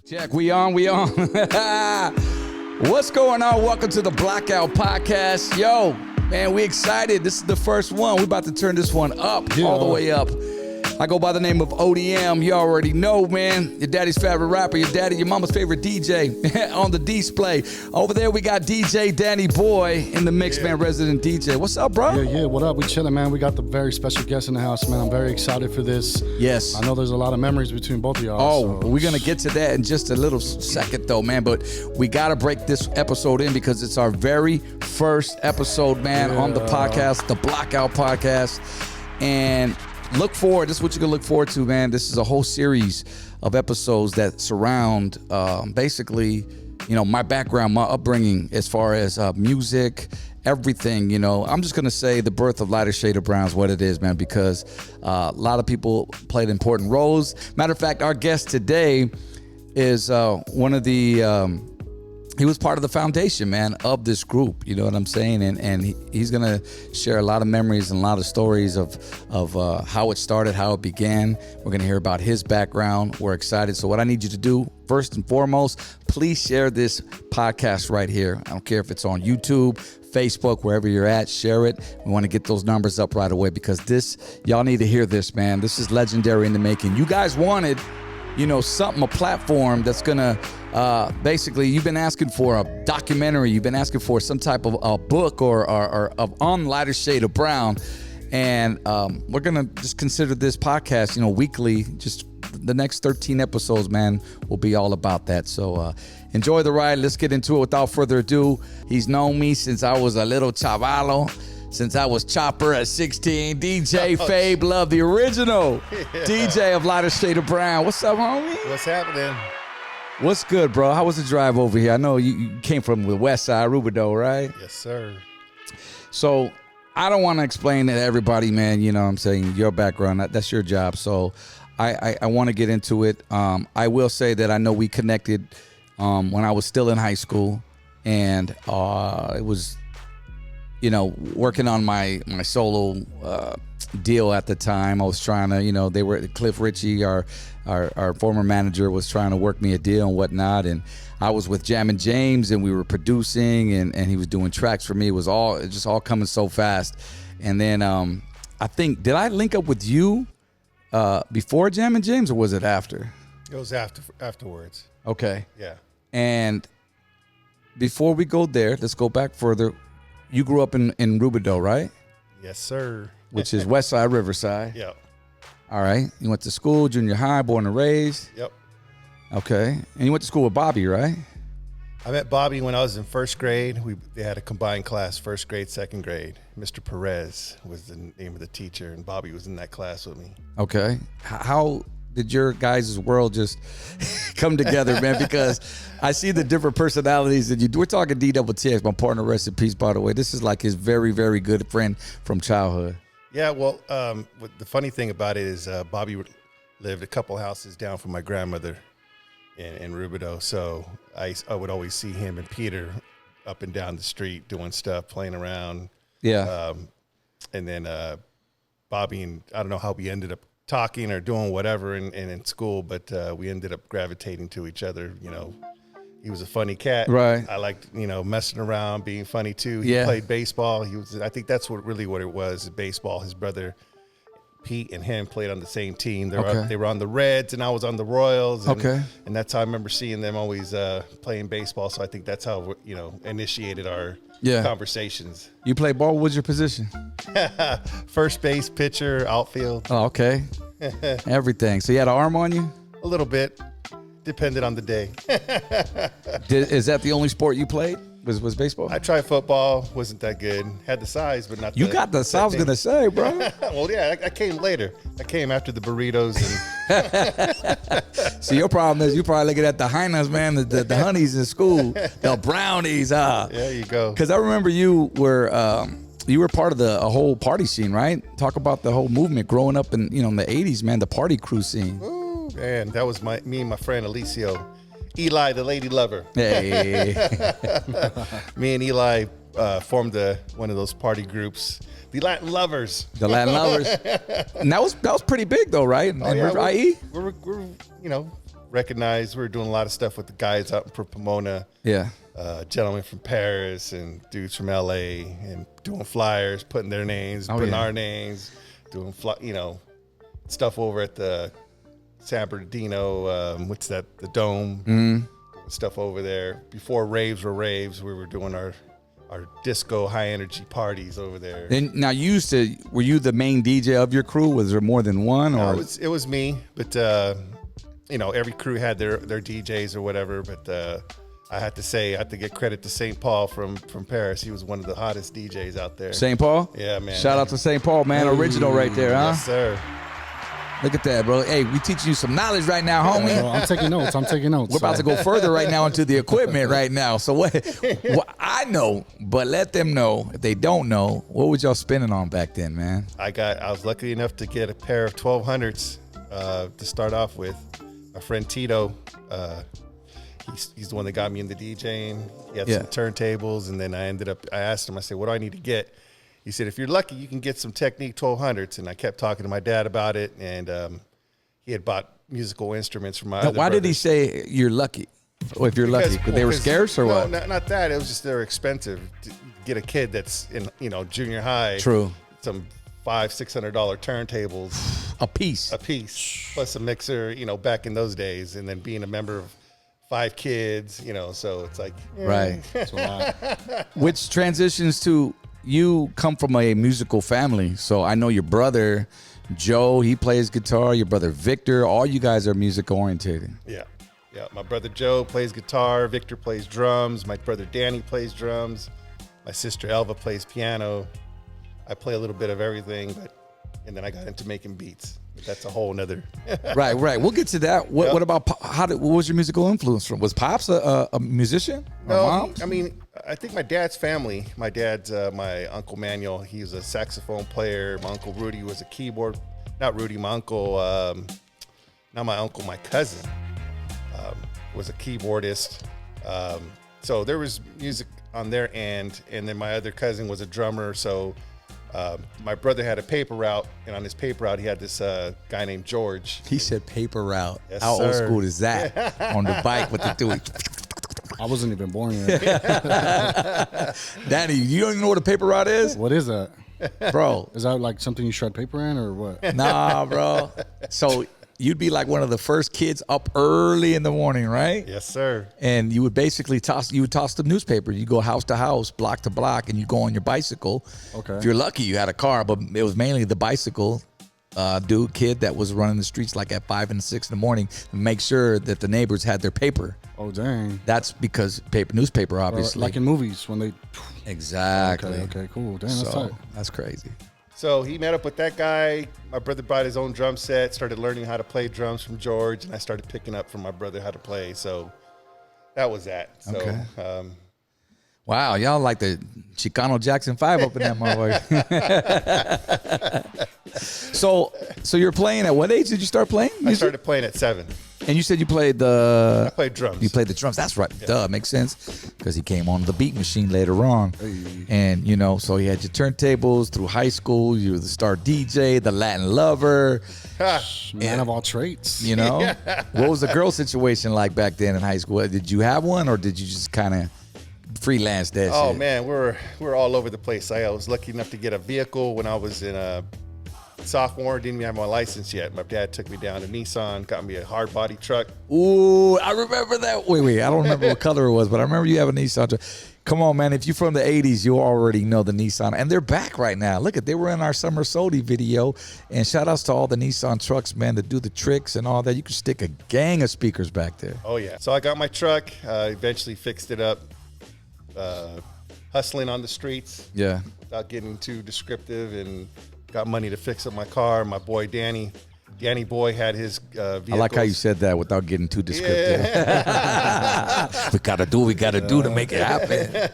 Jack, we on. What's going on? Welcome to the Blackout Podcast. Yo, man, we excited. This is the first one. We're about to turn this one up, all the way up. I go by the name of ODM. You already know, man. Your daddy's favorite rapper, your mama's favorite DJ on the display. Over there, we got DJ Danny Boy in the mix, man, resident DJ. What's up, bro? Yeah, what up? We chilling, man. We got the very special guest in the house, man. I'm very excited for this. Yes. I know there's a lot of memories between both of y'all. Oh, we're going to get to that in just a little second, though, man. But we got to break this episode in because it's our very first episode, man, on the podcast, the Blackout Podcast. And look forward. This is what you're going to look forward to, man. This is a whole series of episodes that surround basically, you know, my background, my upbringing as far as music, everything, you know. I'm just going to say the birth of Lighter Shade of Brown is what it is, man, because a lot of people played important roles. Matter of fact, our guest today is one of the... he was part of the foundation, man, of this group. You know what I'm saying? And he's going to share a lot of memories and a lot of stories of how it started, how it began. We're going to hear about his background. We're excited. So what I need you to do, first and foremost, please share this podcast right here. I don't care if it's on YouTube, Facebook, wherever you're at, share it. We want to get those numbers up right away because this, y'all need to hear this, man. This is legendary in the making. You guys wanted, you know, something, a platform that's going to, basically, you've been asking for a documentary. You've been asking for some type of a book or on Lighter Shade of Brown. And we're going to just consider this podcast, you know, weekly. Just the next 13 episodes, man, will be all about that. So enjoy the ride. Let's get into it without further ado. He's known me since I was a little chavalo. Since I was Chopper at 16, DJ FABE Love, the original DJ of Lighter Shade of Brown. What's up, homie? What's happening? What's good, bro? How was the drive over here? I know you came from the west side, Rubidoux, right? Yes, sir. So I don't want to explain to everybody, man, you know what I'm saying, your background. That's your job. So I want to get into it. I will say that I know we connected when I was still in high school. And it was, you know, working on my solo deal at the time. I was trying to, you know, they were Cliff Ritchie, our former manager, was trying to work me a deal and whatnot. And I was with Jammin' James and we were producing and he was doing tracks for me. It was just all coming so fast. And then I think, did I link up with you before Jammin' James or was it after? It was afterwards. Okay. Yeah. And before we go there, let's go back further. You grew up in Rubidoux, right? Yes, sir. Which is West Side, Riverside. Yep. All right. You went to school, junior high, born and raised. Yep. Okay. And you went to school with Bobby, right? I met Bobby when I was in first grade. They had a combined class, first grade, second grade. Mr. Perez was the name of the teacher, and Bobby was in that class with me. Okay. How did your guys' world just come together, man? Because I see the different personalities that you do. We're talking DTX, my partner, rest in peace, by the way. This is like his very, very good friend from childhood. Yeah, well, the funny thing about it is Bobby lived a couple houses down from my grandmother in Rubidoux. So I would always see him and Peter up and down the street doing stuff, playing around. Yeah. And then Bobby, and I don't know how we ended up talking or doing whatever in school, but we ended up gravitating to each other. You know, he was a funny cat. Right. I liked, you know, messing around, being funny too. He played baseball. I think that's what it was, baseball. His brother Pete and him played on the same team. They were on the Reds and I was on the Royals. And, and that's how I remember seeing them always playing baseball. So I think that's how, you know, initiated our conversations. You play ball? What was your position? First base, pitcher, outfield. Oh, okay. Everything. So you had an arm on you? A little bit. Depended on the day. Is that the only sport you played? Was baseball? I tried football. Wasn't that good. Had the size, but not. You got the size. I was gonna say, bro. Well, yeah, I came later. I came after the burritos. And see, your problem is you probably looking at the hyenas, man, the honeys in school, the brownies. There you go. Because I remember you were part of a whole party scene, right? Talk about the whole movement growing up in the 80s, man. The party crew scene. Ooh, man, that was me and my friend Alicio. Eli, the lady lover. Hey. Me and Eli formed one of those party groups, the Latin Lovers. The Latin Lovers. And that was pretty big though, right? Oh, yeah, IE? We're recognized. We're doing a lot of stuff with the guys out in Pomona. Yeah. Gentlemen from Paris and dudes from LA, and doing flyers, putting their names, putting our names, doing stuff over at the San Bernardino, what's that? The Dome, stuff over there. Before raves were raves, we were doing our disco high energy parties over there. And now were you the main DJ of your crew? Was there more than one? Or No, it was me, but every crew had their DJs or whatever. But I have to get credit to St. Paul from Paris. He was one of the hottest DJs out there. St. Paul? Yeah, man. Shout out to St. Paul, man. Original right there, huh? Yes, sir. Look at that, bro. Hey, we teaching you some knowledge right now, homie. I'm taking notes. We're about to go further right now into the equipment right now. So what I know, but let them know if they don't know, what was y'all spending on back then, man? I was lucky enough to get a pair of 1200s to start off with. My friend Tito, he's the one that got me into DJing. He had some turntables, and then I asked him, I said, what do I need to get? He said, if you're lucky, you can get some Technique 1200s. And I kept talking to my dad about it, and he had bought musical instruments from my other Why brothers. did he say you're lucky? Or if you're lucky, because they were scarce or what? No, not that. It was just they're expensive to get a kid that's in junior high. True. Some $500-$600 turntables a piece, plus a mixer. Back in those days, and then being a member of 5 kids. So it's like right. That's a lot. Which transitions to. You come from a musical family, so I know your brother Joe, he plays guitar. Your brother Victor, all you guys are music oriented. Yeah. My brother Joe plays guitar. Victor plays drums. My brother Danny plays drums. My sister Elva plays piano. I play a little bit of everything, and then I got into making beats. But that's a whole nother. Right. We'll get to that. What about what was your musical influence from? Was Pops a musician? No, I think my dad's family. My dad's my Uncle Manuel. He was a saxophone player. My Uncle Rudy was a keyboard. Not Rudy. My uncle. Not my uncle. My cousin was a keyboardist. So there was music on their end, and then my other cousin was a drummer. So. My brother had a paper route, and on his paper route, he had this guy named George. He said paper route. Yes, How sir. old school is that? On the bike with the doing. I wasn't even born yet. Danny, you don't even know what a paper route is? What is that? Bro. Is that like something you shred paper in or what? Nah, bro. So you'd be like one of the first kids up early in the morning, right? Yes, sir. And you would basically toss the newspaper. You go house to house, block to block, and you go on your bicycle. Okay. If you're lucky, you had a car, but it was mainly the bicycle kid that was running the streets like at 5 and 6 in the morning to make sure that the neighbors had their paper. Oh, dang. That's because newspaper, obviously. Like in movies when they... Exactly. Okay, cool. Damn, that's tight. That's crazy. So he met up with that guy. My brother bought his own drum set, started learning how to play drums from George, and I started picking up from my brother how to play. So that was that. So, okay. Wow, y'all like the Chicano Jackson 5 up in that motherfucker. So you're playing at what age did you start playing music? I started playing at 7. And you said you played I played drums. You played the drums. That's right. Yeah. Duh, makes sense. Because he came on the beat machine later on. Hey. And, so you had your turntables through high school. You were the star DJ, the Latin lover. Man of all traits. What was the girl situation like back then in high school? Did you have one or did you just kind of freelance that shit? Oh, man, we're all over the place. I was lucky enough to get a vehicle when I was in a sophomore. Didn't even have my license yet. My dad took me down to Nissan, got me a hard body truck. Ooh, I remember that. Wait, I don't remember what color it was, but I remember you have a Nissan truck. Come on, man. If you're from the 80s, you already know the Nissan. And they're back right now. Look, they were in our Summer Sodi video. And shout outs to all the Nissan trucks, man, that do the tricks and all that. You could stick a gang of speakers back there. Oh, yeah. So I got my truck, eventually fixed it up, hustling on the streets. Yeah. Without getting too descriptive, and got money to fix up my car. My boy Danny Boy had his vehicles. I like how you said that without getting too descriptive. Yeah. we gotta do to make it happen.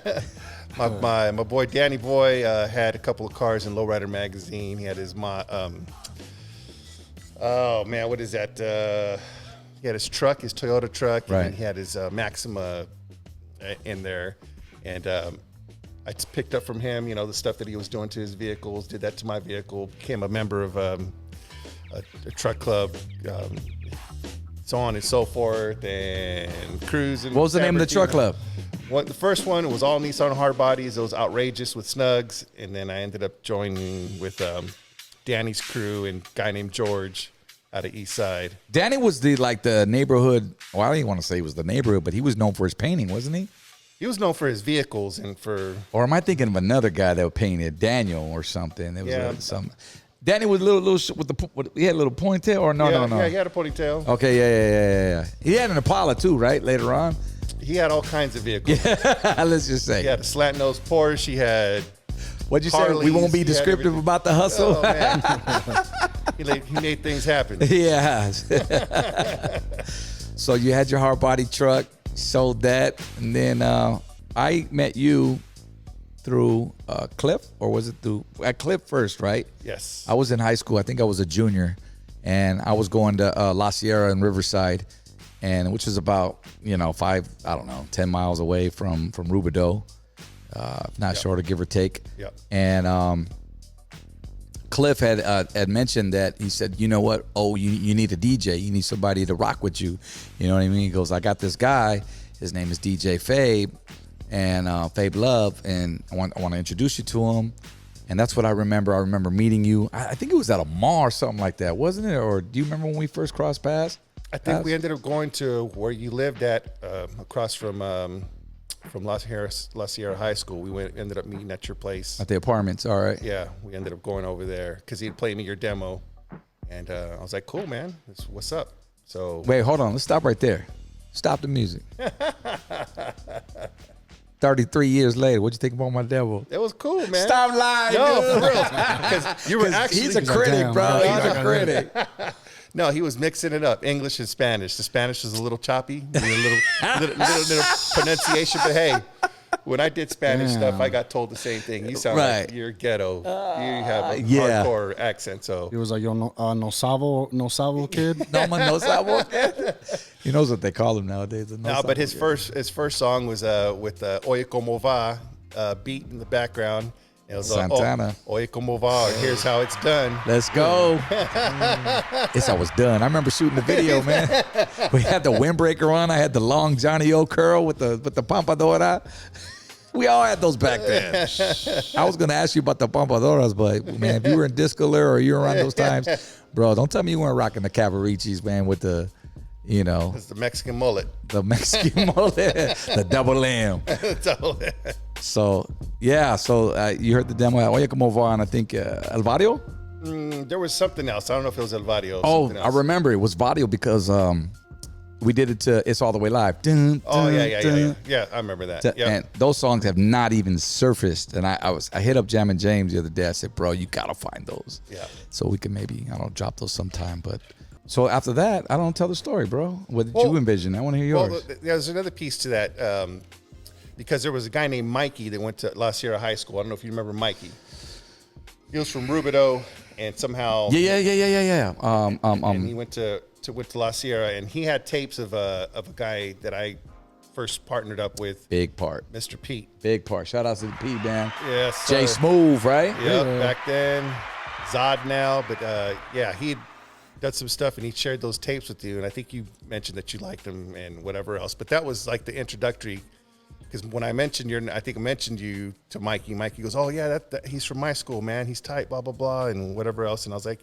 My boy Danny Boy had a couple of cars in Lowrider magazine. He had his what is that? He had his truck, his Toyota truck, Right. and he had his Maxima in there. And I just picked up from him, you know, the stuff that he was doing to his vehicles, did that to my vehicle, became a member of a truck club, so on and so forth, and cruising. What was the name of the truck club? Well, the first one was all Nissan hard bodies. It was outrageous with Snugs, and then I ended up joining with Danny's crew and a guy named George out of East Side. Danny was the neighborhood. Well, I don't even want to say he was the neighborhood, but he was known for his painting, wasn't he? He was known for his vehicles and for. Or am I thinking of another guy that painted Daniel or something? It was some. Danny was little he had a little ponytail or no. Yeah, he had a ponytail. Okay, yeah. He had an Impala too, right? Later on. He had all kinds of vehicles. Let's just say. He had a slant nose Porsche. He had. What'd you Harleys, say? We won't be descriptive about the hustle. Oh, man. he made things happen. Yeah. So you had your hard body truck, sold that, and then I met you through Cliff, or was it through at Cliff first, right? Yes. I was in high school. I think I was a junior, and I was going to La Sierra in Riverside, and which is about 10 miles away from Rubidoux, not short, give or take. Yep. And Cliff had mentioned that he said, you know what? Oh, you need a DJ. You need somebody to rock with you. You know what I mean? He goes, I got this guy. His name is DJ FABE, and FABE Love, and I want to introduce you to him. And that's what I remember. I remember meeting you. I think it was at a mall or something like that, wasn't it? Or do you remember when we first crossed paths? I think we ended up going to where you lived at, across from La Sierra High School. We ended up meeting at your place. At the apartments, all right. Yeah, we ended up going over there because he'd played me your demo. And I was like, cool, man. What's up? So Wait, hold on. Let's stop right there. Stop the music. 33 years later, what'd you think about my demo? it was cool, man. Stop lying, No, dude. for real. Because you were actually. He's a critic, bro. He's a critic. No, he was mixing it up, English and Spanish. The Spanish was a little choppy, a little pronunciation. But hey, when I did Spanish stuff, I got told the same thing. You sound like you're ghetto. You have a hardcore accent. So He was like, yo, no sabo kid. No sabo kid. He knows what they call him nowadays. no, but his first song was with Oye Como Va beat in the background. It was Santana. Oye Como Va, here's how it's done. Let's go. It's how it's done. I remember shooting the video, man. We had the windbreaker on. I had the long Johnny O curl with the pompadora. We all had those back then. I was gonna ask you about the pompadoras, but man, if you were in Disco or you were around those times, bro, don't tell me you weren't rocking the Cavaricis, man, with the, It's the Mexican mullet. the Mexican mullet, the double M. So yeah, you heard the demo at Oye Como Va, and I think El Barrio. There was something else. I don't know if it was El Barrio. Oh, something I else. remember it was Barrio because we did it to It's All the Way Live. Dun, Oh dun, yeah. dun. Yeah, I remember that. To- Yep. And those songs have not even surfaced. And I hit up Jam and James the other day. I said, bro, you gotta find those. Yeah. So we can maybe drop those sometime. But so after that, I don't tell the story, bro. What did you envision? I want to hear yours. Well, there's another piece to that because there was a guy named Mikey that went to La Sierra High School. I don't know if you remember Mikey. He was from Rubidoux, and somehow Yeah. and he went to La Sierra, and he had tapes of a guy that I first partnered up with, Big part. Mr. Pete. Big part. Shout out to the P, man. Yes, Jay sir. Smooth, right? Yep, back then, Zod now, but he'd done some stuff, and he shared those tapes with you, and I think you mentioned that you liked them and whatever else. But that was like the introductory, because when I mentioned I mentioned you to Mikey. Mikey goes, "Oh yeah, that he's from my school, man. He's tight, blah blah blah, and whatever else." And I was like,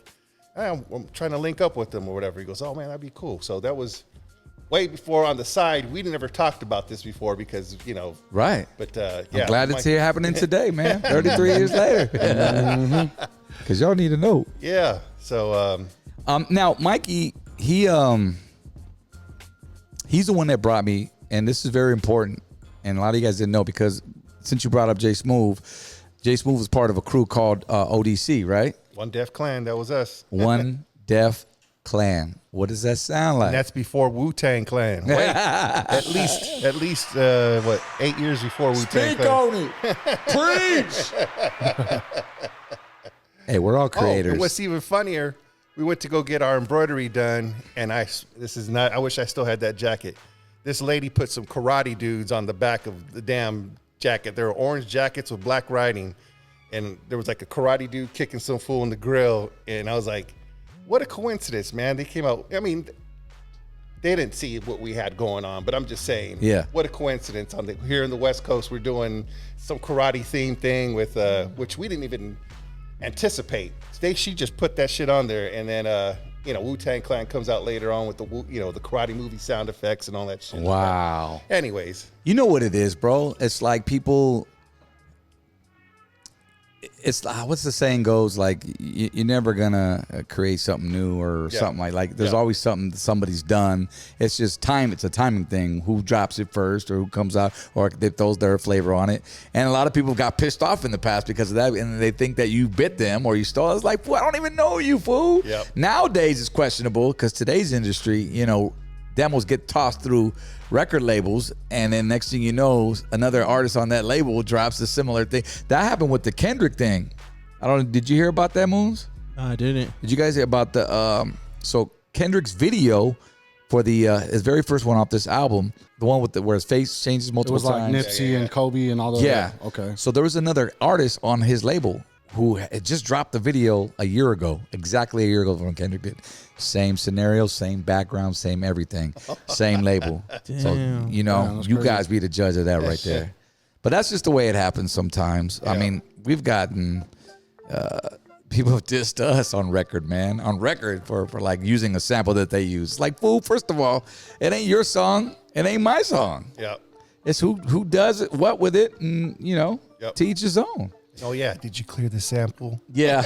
I'm trying to link up with him or whatever. He goes, "Oh man, that'd be cool." So that was way before on the side. We never talked about this before because Right. But I'm glad it's here happening today, man. 33 years later. Because y'all need to know. Yeah. So now, Mikey, he's the one that brought me, and this is very important, and a lot of you guys didn't know because since you brought up Jay Smooth was part of a crew called ODC, right? One Def Clan, that was us. One Def Clan. What does that sound like? And that's before Wu-Tang Clan. Wait, at least 8 years before Wu-Tang Speak Clan. on it. Preach. Hey, we're all creators. And what's even funnier we went to go get our embroidery done, and I wish I still had that jacket. This lady put some karate dudes on the back of the damn jacket. There were orange jackets with black writing, and there was like a karate dude kicking some fool in the grill, and I was like, what a coincidence, man. They came out, I mean, they didn't see what we had going on, but I'm just saying, what a coincidence. Here in the West Coast, we're doing some karate theme thing with, which we didn't even anticipate. She just put that shit on there, and then Wu-Tang Clan comes out later on with the the karate movie sound effects and all that shit. Wow. Anyways, you know what it is, bro? It's like people. It's what's the saying goes, like you're never gonna create something new or something like there's always something that somebody's done. It's just time. It's a timing thing. Who drops it first or who comes out or they throws their flavor on it. And a lot of people got pissed off in the past because of that, and they think that you bit them or you stole. It's like, fool, I don't even know you, fool. Yep. Nowadays it's questionable because today's industry, demos get tossed through record labels, and then next thing you know, another artist on that label drops a similar thing. That happened with the Kendrick thing. Did you hear about that, Moons? I didn't. Did you guys hear about the so Kendrick's video for the his very first one off this album, the one with where his face changes multiple times? It was like Nipsey and Kobe and all those. Yeah. Okay. So there was another artist on his label who had just dropped the video exactly a year ago from Kendrick did. Same scenario, same background, same everything, same label. Damn. So, you crazy. guys be the judge of that right there. But that's just the way it happens sometimes. Yeah. I mean, we've gotten people have dissed us on record, man. On record for like using a sample that they use. Like, fool, first of all, it ain't your song. It ain't my song. Yeah. It's who does it, what with it, and, to each his own. Oh, yeah. Did you clear the sample? Yeah.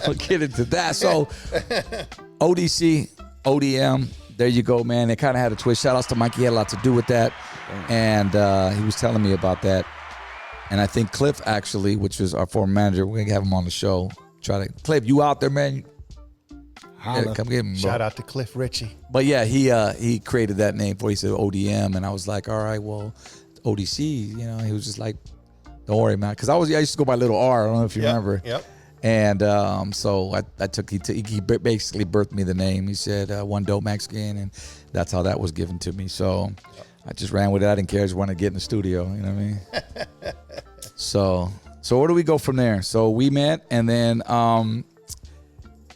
We'll get into that. So, ODC, ODM, there you go, man. It kind of had a twist. Shout outs to Mikey. He had a lot to do with that. And he was telling me about that. And I think Cliff, actually, which was our former manager, we're going to have him on the show. Cliff, you out there, man? Yeah, come get him, bro. Shout out to Cliff Ritchie. But yeah, he created that name for. He said ODM, and I was like, all right, well, ODC. He was just like, don't worry, man. Because I used to go by little R. I don't know if you remember. Yep. And so he basically birthed me the name. He said one dope Mexican, and that's how that was given to me. So I just ran with it. I didn't care. I just wanted to get in the studio. You know what I mean? So where do we go from there? So we met, and then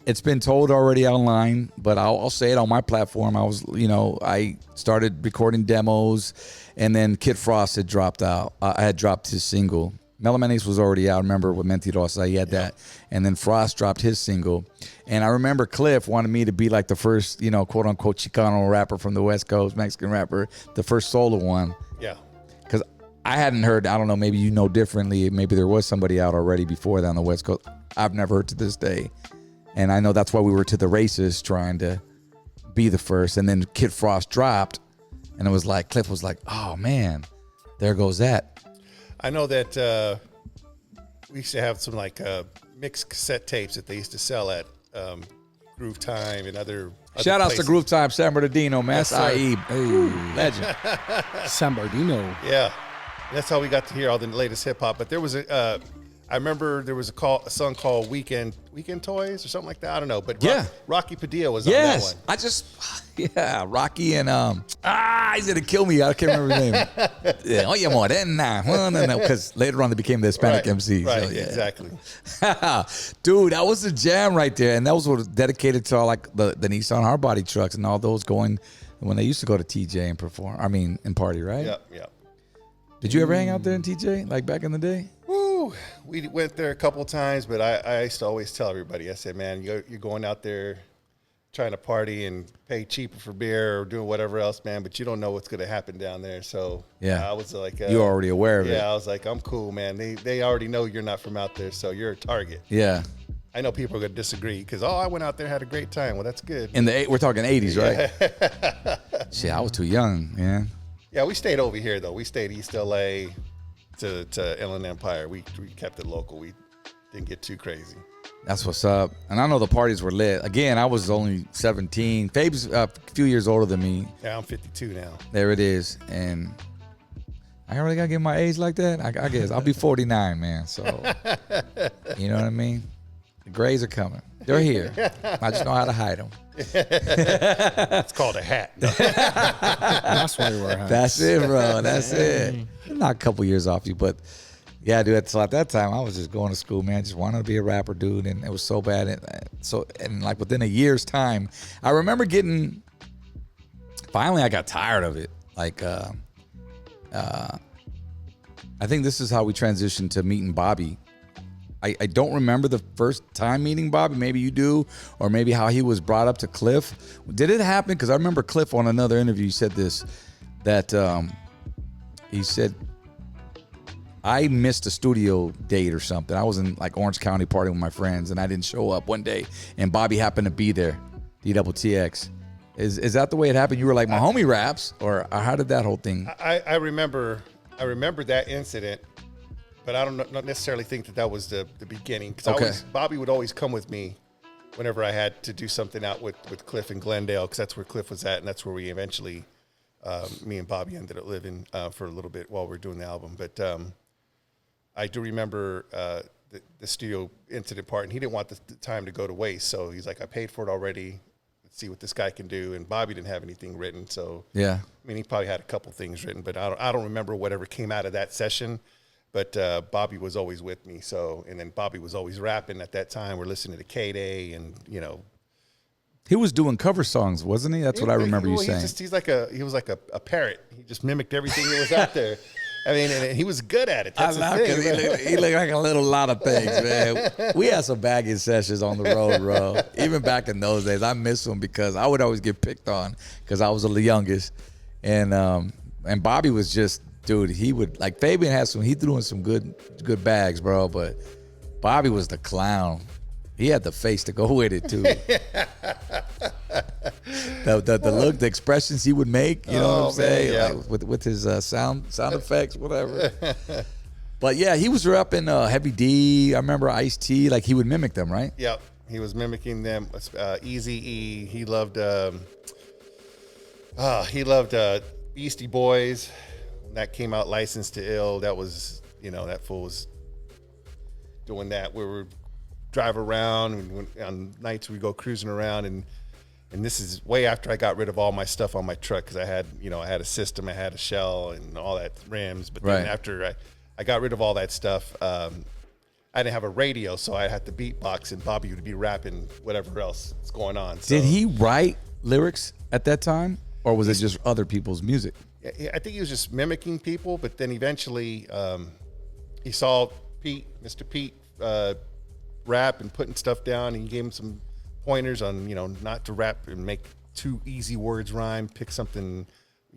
it's been told already online, but I'll say it on my platform. I started recording demos, and then Kid Frost had dropped out. I had dropped his single. Melomanix was already out. I remember with Mentirosa, he had that. And then Frost dropped his single. And I remember Cliff wanted me to be like the first, quote unquote Chicano rapper from the West Coast, Mexican rapper, the first solo one. Yeah. Because I hadn't heard, I don't know, maybe differently. Maybe there was somebody out already before that on the West Coast. I've never heard to this day. And I know that's why we were to the races trying to be the first. And then Kid Frost dropped, and it was like, Cliff was like, oh man, there goes that. I know that we used to have some like mixed cassette tapes that they used to sell at Groove Time and other Shout outs places. to Groove Time, San Bernardino, man. That's IE. Legend. San Bernardino. Yeah. That's how we got to hear all the latest hip hop. But there was I remember there was a song called Weekend Toys or something like that. I don't know. But Rocky Padilla was on that one. Rocky and he's gonna kill me. I can't remember his name. Yeah, oye morena, because later on they became the Hispanic MC. Right, so, yeah. Exactly. Dude, that was a jam right there, and that was what was dedicated to all like the Nissan hardbody trucks and all those going when they used to go to TJ and perform. I mean, and party, right? Yeah. Did you ever hang out there in TJ like back in the day? Woo! We went there a couple of times, but I used to always tell everybody, I said, man, you're going out there trying to party and pay cheaper for beer or doing whatever else, man, but you don't know what's going to happen down there. So I was like, you're already aware of it. Yeah, I was like, I'm cool, man. They already know you're not from out there, so you're a target. Yeah. I know people are going to disagree because, I went out there, had a great time. Well, that's good. We're talking 80s, right? Shit, I was too young, man. Yeah, we stayed over here, though. We stayed East L.A. to Inland Empire. We kept it local. We didn't get too crazy. That's what's up. And I know the parties were lit. Again, I was only 17. Fabe's a few years older than me. Yeah, I'm 52 now. There it is. And I really got to get my age like that? I guess. I'll be 49, man. So, you know what I mean? The grays are coming. They're here. I just know how to hide them. It's called a hat. That's why you wear hats. That's it, bro. That's it. Not a couple years off you, but yeah, dude. So at that time, I was just going to school, man. Just wanted to be a rapper, dude, and it was so bad. And like within a year's time, I remember getting. Finally, I got tired of it. Like, I think this is how we transitioned to meeting Bobby. I don't remember the first time meeting Bobby. Maybe you do, or maybe how he was brought up to Cliff. Did it happen? Because I remember Cliff on another interview said this, that he said, I missed a studio date or something. I was in like Orange County partying with my friends, and I didn't show up one day, and Bobby happened to be there, DTX. Is that the way it happened? You were like, my homie raps, or how did that whole thing? I remember that incident. But I don't necessarily think that was the beginning. Because Bobby would always come with me whenever I had to do something out with Cliff in Glendale, because that's where Cliff was at, and that's where we eventually, me and Bobby ended up living for a little bit while we were doing the album. But I do remember the studio incident part, and he didn't want the time to go to waste. So he's like, I paid for it already. Let's see what this guy can do. And Bobby didn't have anything written. So, yeah. I mean, he probably had a couple things written, but I don't remember whatever came out of that session. But Bobby was always with me. So, and then Bobby was always rapping at that time. We're listening to K-Day, and he was doing cover songs, wasn't he? That's what I remember you saying. He was like a parrot. He just mimicked everything that was out there. I mean, and he was good at it. That's the thing. He looked like a lot of things, man. We had some bagging sessions on the road, bro. Even back in those days, I miss them because I would always get picked on because I was the youngest, and Bobby was just. Dude, he would like Fabian had he threw in some good bags, bro. But Bobby was the clown. He had the face to go with it too. the look, the expressions he would make, you know what I'm saying? Yeah. Like with his sound effects, whatever. But yeah, he was rapping Heavy D. I remember Ice-T. Like he would mimic them, right? Yep, he was mimicking them. Eazy-E. He loved Beastie Boys. That came out, Licensed to Ill. That was, that fool was doing that. We would drive around, and on nights we'd go cruising around, and this is way after I got rid of all my stuff on my truck, because I had a system, I had a shell and all that, rims. But then after I got rid of all that stuff, I didn't have a radio, so I had to beatbox, and Bobby would be rapping whatever else is going on. So, did he write lyrics at that time, or was it just other people's music? I think he was just mimicking people, but then eventually he saw Mr. Pete rap and putting stuff down, and he gave him some pointers on, not to rap and make too easy words rhyme, pick something,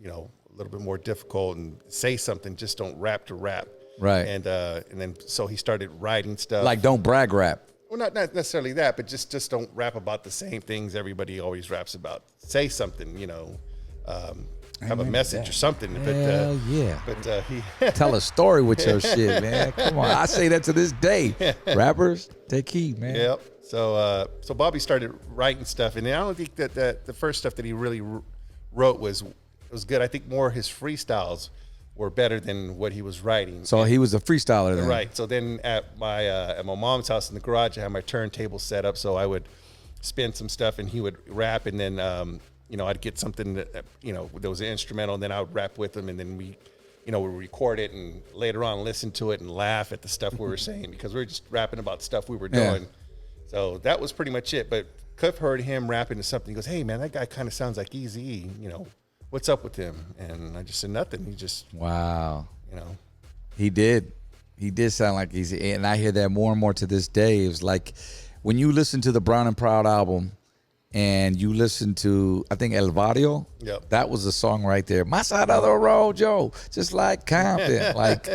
a little bit more difficult and say something, just don't rap to rap. Right. And then so he started writing stuff. Like don't brag rap. Well, not necessarily that, but just don't rap about the same things everybody always raps about. Say something, have a message or something. Hell yeah. But he tell a story with your shit, man. Come on. I say that to this day. Rappers, take heed, man. Yep. So Bobby started writing stuff, and I don't think that the first stuff that he really wrote was good. I think more his freestyles were better than what he was writing. So he was a freestyler then. Right. So then at my mom's house in the garage, I had my turntable set up, so I would spin some stuff, and he would rap, and then I'd get something that, there was an instrumental, and then I would rap with him, and then we record it, and later on listen to it and laugh at the stuff we were saying, because we were just rapping about stuff we were doing. Yeah. So that was pretty much it. But Cliff heard him rapping to something. He goes, "Hey, man, that guy kind of sounds like Eazy-E. What's up with him?" And I just said nothing. He just, wow. He did sound like Eazy-E. And I hear that more and more to this day. It was like when you listen to the Brown and Proud album, and you listen to, I think, El Barrio. Yep. That was a song right there. My side of the road, Joe. Just like Compton. Like,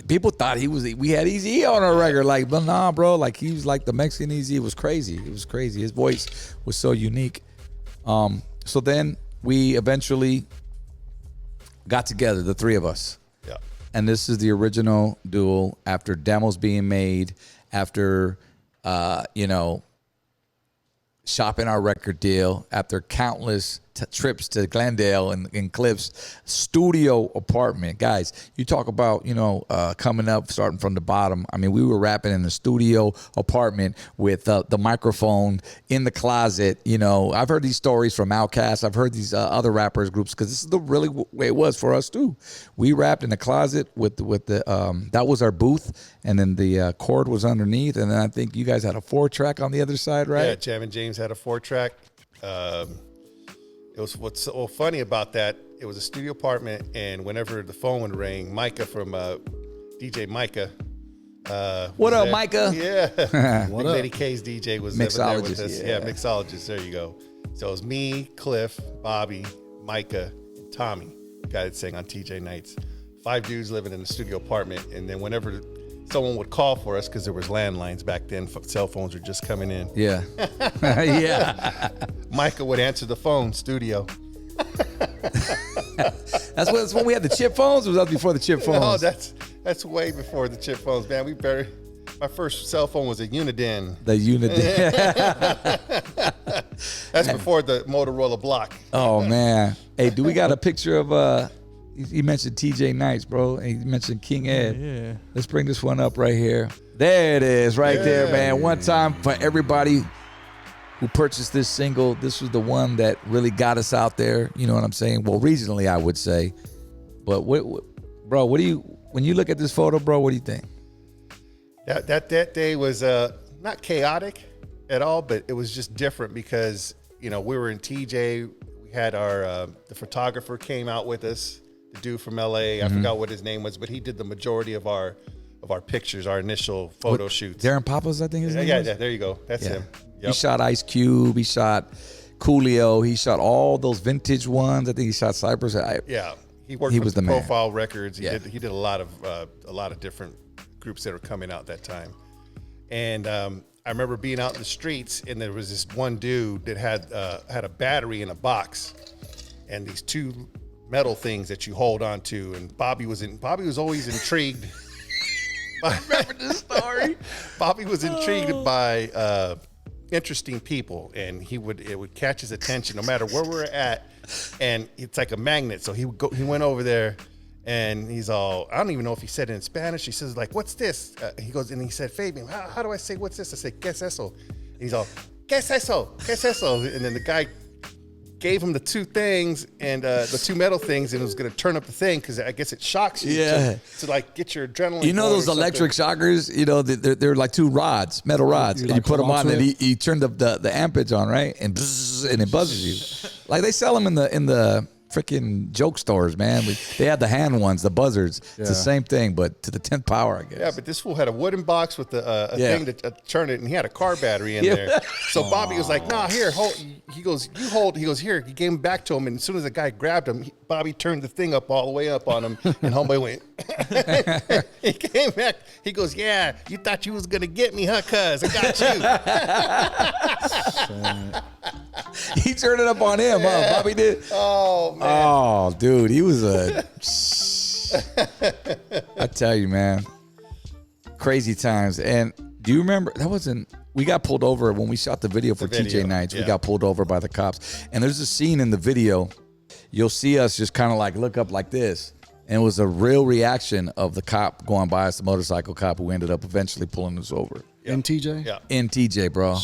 people thought we had Eazy-E on our record. Like, but nah, bro. Like, he was like the Mexican Eazy-E. It was crazy. It was crazy. His voice was so unique. So then we eventually got together, the three of us. Yeah. And this is the original duo after demos being made, after, shopping our record deal, after countless trips to Glendale and Cliff's studio apartment. Guys, you talk about, coming up, starting from the bottom. I mean, we were rapping in the studio apartment with the microphone in the closet. I've heard these stories from Outkast. I've heard these other rappers groups, because this is the really way it was for us too. We rapped in the closet with the that was our booth, and then the cord was underneath, and then I think you guys had a 4-track on the other side, right? Yeah, Jam and James had a 4-track. It was what's so funny about that. It was a studio apartment, and whenever the phone would ring, Micah from DJ Micah. What up, there. Micah? Yeah. What Big up? Lady K's DJ was living there with us. Yeah. Mixologist. There you go. So it was me, Cliff, Bobby, Micah, and Tommy, the guy that sang on TJ Nights. 5 dudes living in a studio apartment, and then whenever someone would call for us, because there was landlines back then, cell phones were just coming in. Yeah. Yeah. Micah would answer the phone, studio. That's when we had the chip phones. Or was that before the chip phones? No, that's way before the chip phones, man. My first cell phone was a Uniden. The Uniden. That's before the Motorola Block. Oh man. Hey, do we got a picture of you mentioned TJ Nights, bro, and you mentioned King Ed. Yeah. Let's bring this one up right here. There it is, right there, man. One time for everybody who purchased this single. This was the one that really got us out there. You know what I'm saying? Well, regionally, I would say. But bro, when you look at this photo, bro, what do you think? That day was not chaotic at all, but it was just different because we were in TJ. We had our the photographer came out with us, the dude from LA. I forgot what his name was, but he did the majority of our pictures, our initial photo shoots. Darren Papas, I think his name was? Yeah, there you go. That's him. Yep. He shot Ice Cube. He shot Coolio. He shot all those vintage ones. I think he shot Cypress. He worked with the man. Profile Records. He did a lot of different groups that were coming out that time. And I remember being out in the streets, and there was this one dude that had a battery in a box, and these 2 metal things that you hold on to. And Bobby was always intrigued. I remember this story. Bobby was intrigued by interesting people, and it would catch his attention no matter where we're at, and it's like a magnet. So he went over there, and he's all, I don't even know if he said it in Spanish. He says, like, what's this? He goes, and he said, Fabian, how do I say what's this? I said, ¿Qué es eso? And he's all, ¿Qué es eso? ¿Qué es eso? And then the guy gave him the 2 things and the 2 metal things, and it was going to turn up the thing because I guess it shocks you to like get your adrenaline. You know those electric shockers? They're like 2 rods, metal rods, and you put them on, and he turned up the ampage on, right, and it buzzes you. Like they sell them in the freaking joke stores, man. They had the hand ones, the buzzards. It's the same thing, but to the 10th power, I guess. Yeah, but this fool had a wooden box with a thing to turn it, and he had a car battery in there. So Bobby was like, "Nah, here, hold." He goes, "You hold." He goes, "Here." He gave him back to him, and as soon as the guy grabbed him, Bobby turned the thing up all the way up on him, and homeboy went. He came back. He goes, "Yeah, you thought you was gonna get me, huh? Cuz I got you." He turned it up on him, huh? Bobby did. Oh man. Oh, dude, he was I tell you, man, crazy times. And do you remember we got pulled over when we shot the video for TJ Nights. We got pulled over by the cops, and there's a scene in the video. You'll see us just kind of like look up like this, and it was a real reaction of the cop going by us, the motorcycle cop who ended up eventually pulling us over. In TJ? Yeah. In TJ, bro.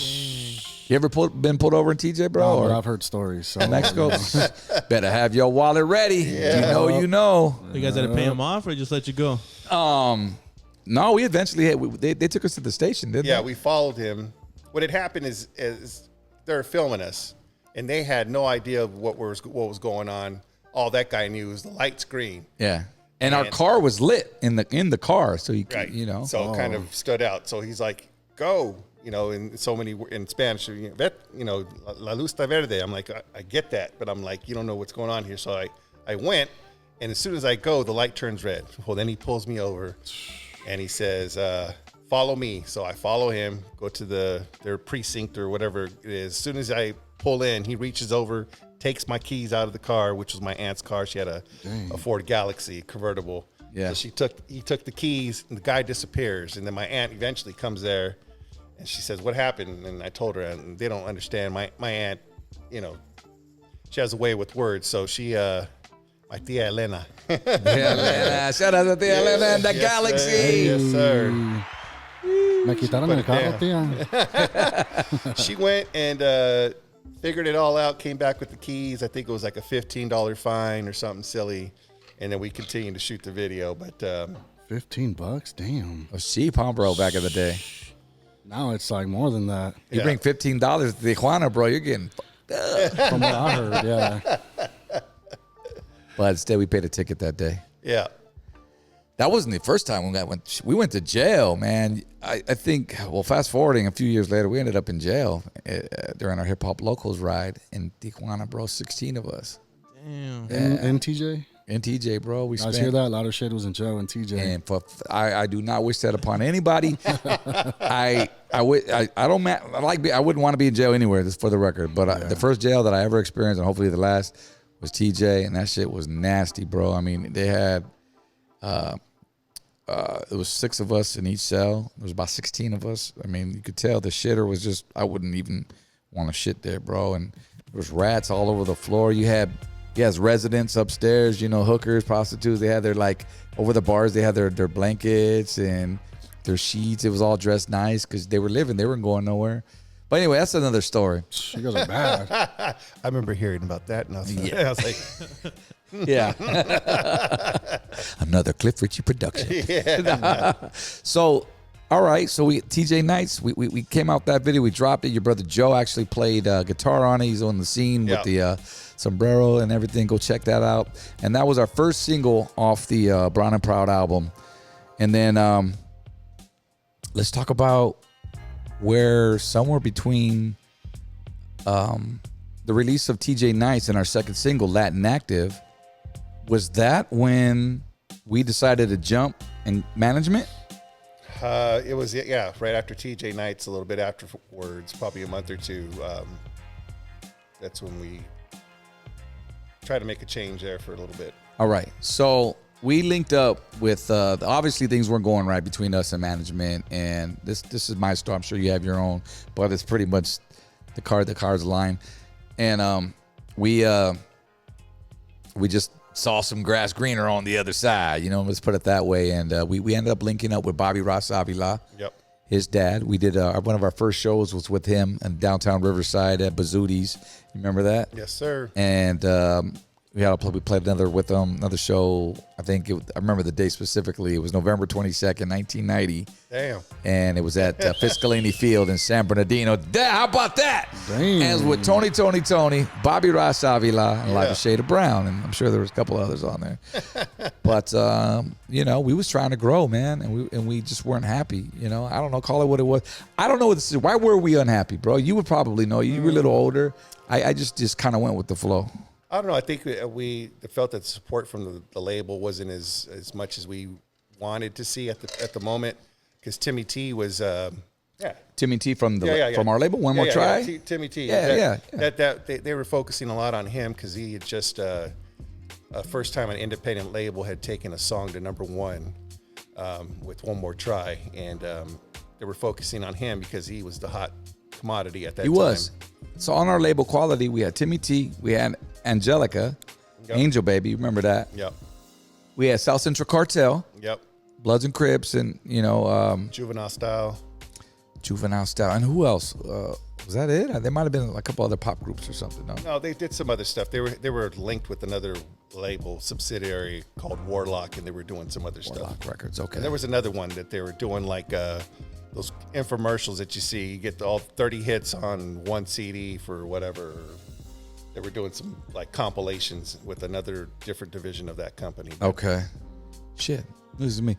You ever been pulled over in TJ, bro? No, but I've heard stories. So. Mexico, better have your wallet ready. Yeah. You know. You guys had to pay him off, or just let you go? No, we eventually they took us to the station, didn't they? Yeah, we followed him. What had happened is they're filming us, and they had no idea of what was going on. All that guy knew was the light screen. Yeah, and our car was lit in the car, so he could, So it kind of stood out. So he's like, "Go." In so many in Spanish, la luz está verde. I'm like, I get that, but I'm like, you don't know what's going on here. So I went, and as soon as I go, the light turns red. Well, then he pulls me over, and he says, "Follow me." So I follow him, go to their precinct or whatever it is. As soon as I pull in, he reaches over, takes my keys out of the car, which was my aunt's car. She had a Ford Galaxy convertible. Yeah. So he took the keys, and the guy disappears, and then my aunt eventually comes there. And she says, "What happened?" And I told her, and they don't understand. My aunt, has a way with words. So she, my tia Elena. Elena. Shout out to tia Elena and the galaxy. Yes, sir. Me quitaron el carro, tía. She went and figured it all out, came back with the keys. I think it was like a $15 fine or something silly. And then we continued to shoot the video. But $15? Damn. A cheap, huh, bro, back in the day. Now it's like more than that. You bring $15 to Tijuana, bro, you're getting from what I heard, yeah. But instead, we paid a ticket that day. Yeah. That wasn't the first time we went to jail, man. I think, well, fast forwarding a few years later, we ended up in jail during our hip hop locals ride in Tijuana, bro. 16 of us. Damn. In TJ? In TJ, bro. We guys hear that? A lot of shit was in jail in TJ. And I do not wish that upon anybody. I wouldn't want to be in jail anywhere, just for the record. But the first jail that I ever experienced, and hopefully the last, was TJ, and that shit was nasty, bro. I mean, they had it was 6 of us in each cell. There was about 16 of us. I mean, you could tell the shitter was just, I wouldn't even want to shit there, bro. And there was rats all over the floor. You had residents upstairs, hookers, prostitutes. They had their, like, over the bars, they had their blankets and their sheets. It was all dressed nice because they were living. They weren't going nowhere. But anyway, that's another story. You guys are bad. I remember hearing about that, and I was like, yeah. Another Cliff Ritchie production. Yeah. So, all right. So TJ Nights, we came out that video. We dropped it. Your brother Joe actually played guitar on it. He's on the scene with the sombrero and everything. Go check that out. And that was our first single off the Brown and Proud album. And then let's talk about where somewhere between the release of TJ Nights and our second single, Latin Active, was that when we decided to jump in management? It was, right after TJ Nights, a little bit afterwards, probably a month or two. That's when we tried to make a change there for a little bit. All right. So we linked up with, obviously things weren't going right between us and management. And this is my story. I'm sure you have your own, but it's pretty much the cards line. And we just saw some grass greener on the other side, let's put it that way. And we ended up linking up with Bobby Ross Avila, his dad. We did one of our first shows was with him in downtown Riverside at Bazooties. You remember that? Yes, sir. And we played another show. I remember the day specifically. It was November 22nd, 1990. Damn. And it was at Fiscalini Field in San Bernardino. How about that? Damn. And it was with Tony, Bobby Ross Avila, and like a shade of brown. And I'm sure there was a couple others on there. But, we was trying to grow, man. And we just weren't happy. I don't know, call it what it was. I don't know what this is. Why were we unhappy, bro? You would probably know. You were a little older. I just kind of went with the flow. I don't know. I think we felt that support from the label wasn't as much as we wanted to see at the moment, because Timmy T was Timmy T from our label. One More Try. Timmy T. That they were focusing a lot on him because he had just first time an independent label had taken a song to #1 with One More Try, and they were focusing on him because he was the hot commodity at that time. He was. So on our label Quality, we had Timmy T, we had Angelica, Angel Baby, remember that? Yep. We had South Central Cartel. Yep. Bloods and Crips, and Juvenile Style. And who else? Was that it? There might have been a couple other pop groups or something. No, they did some other stuff. They were linked with another label subsidiary called Warlock, and they were doing some other Warlock stuff. Records, okay. And there was another one that they were doing, like those infomercials that you see. You get all 30 hits on one CD for whatever. They were doing some like compilations with another different division of that company. Okay. Shit. This is me.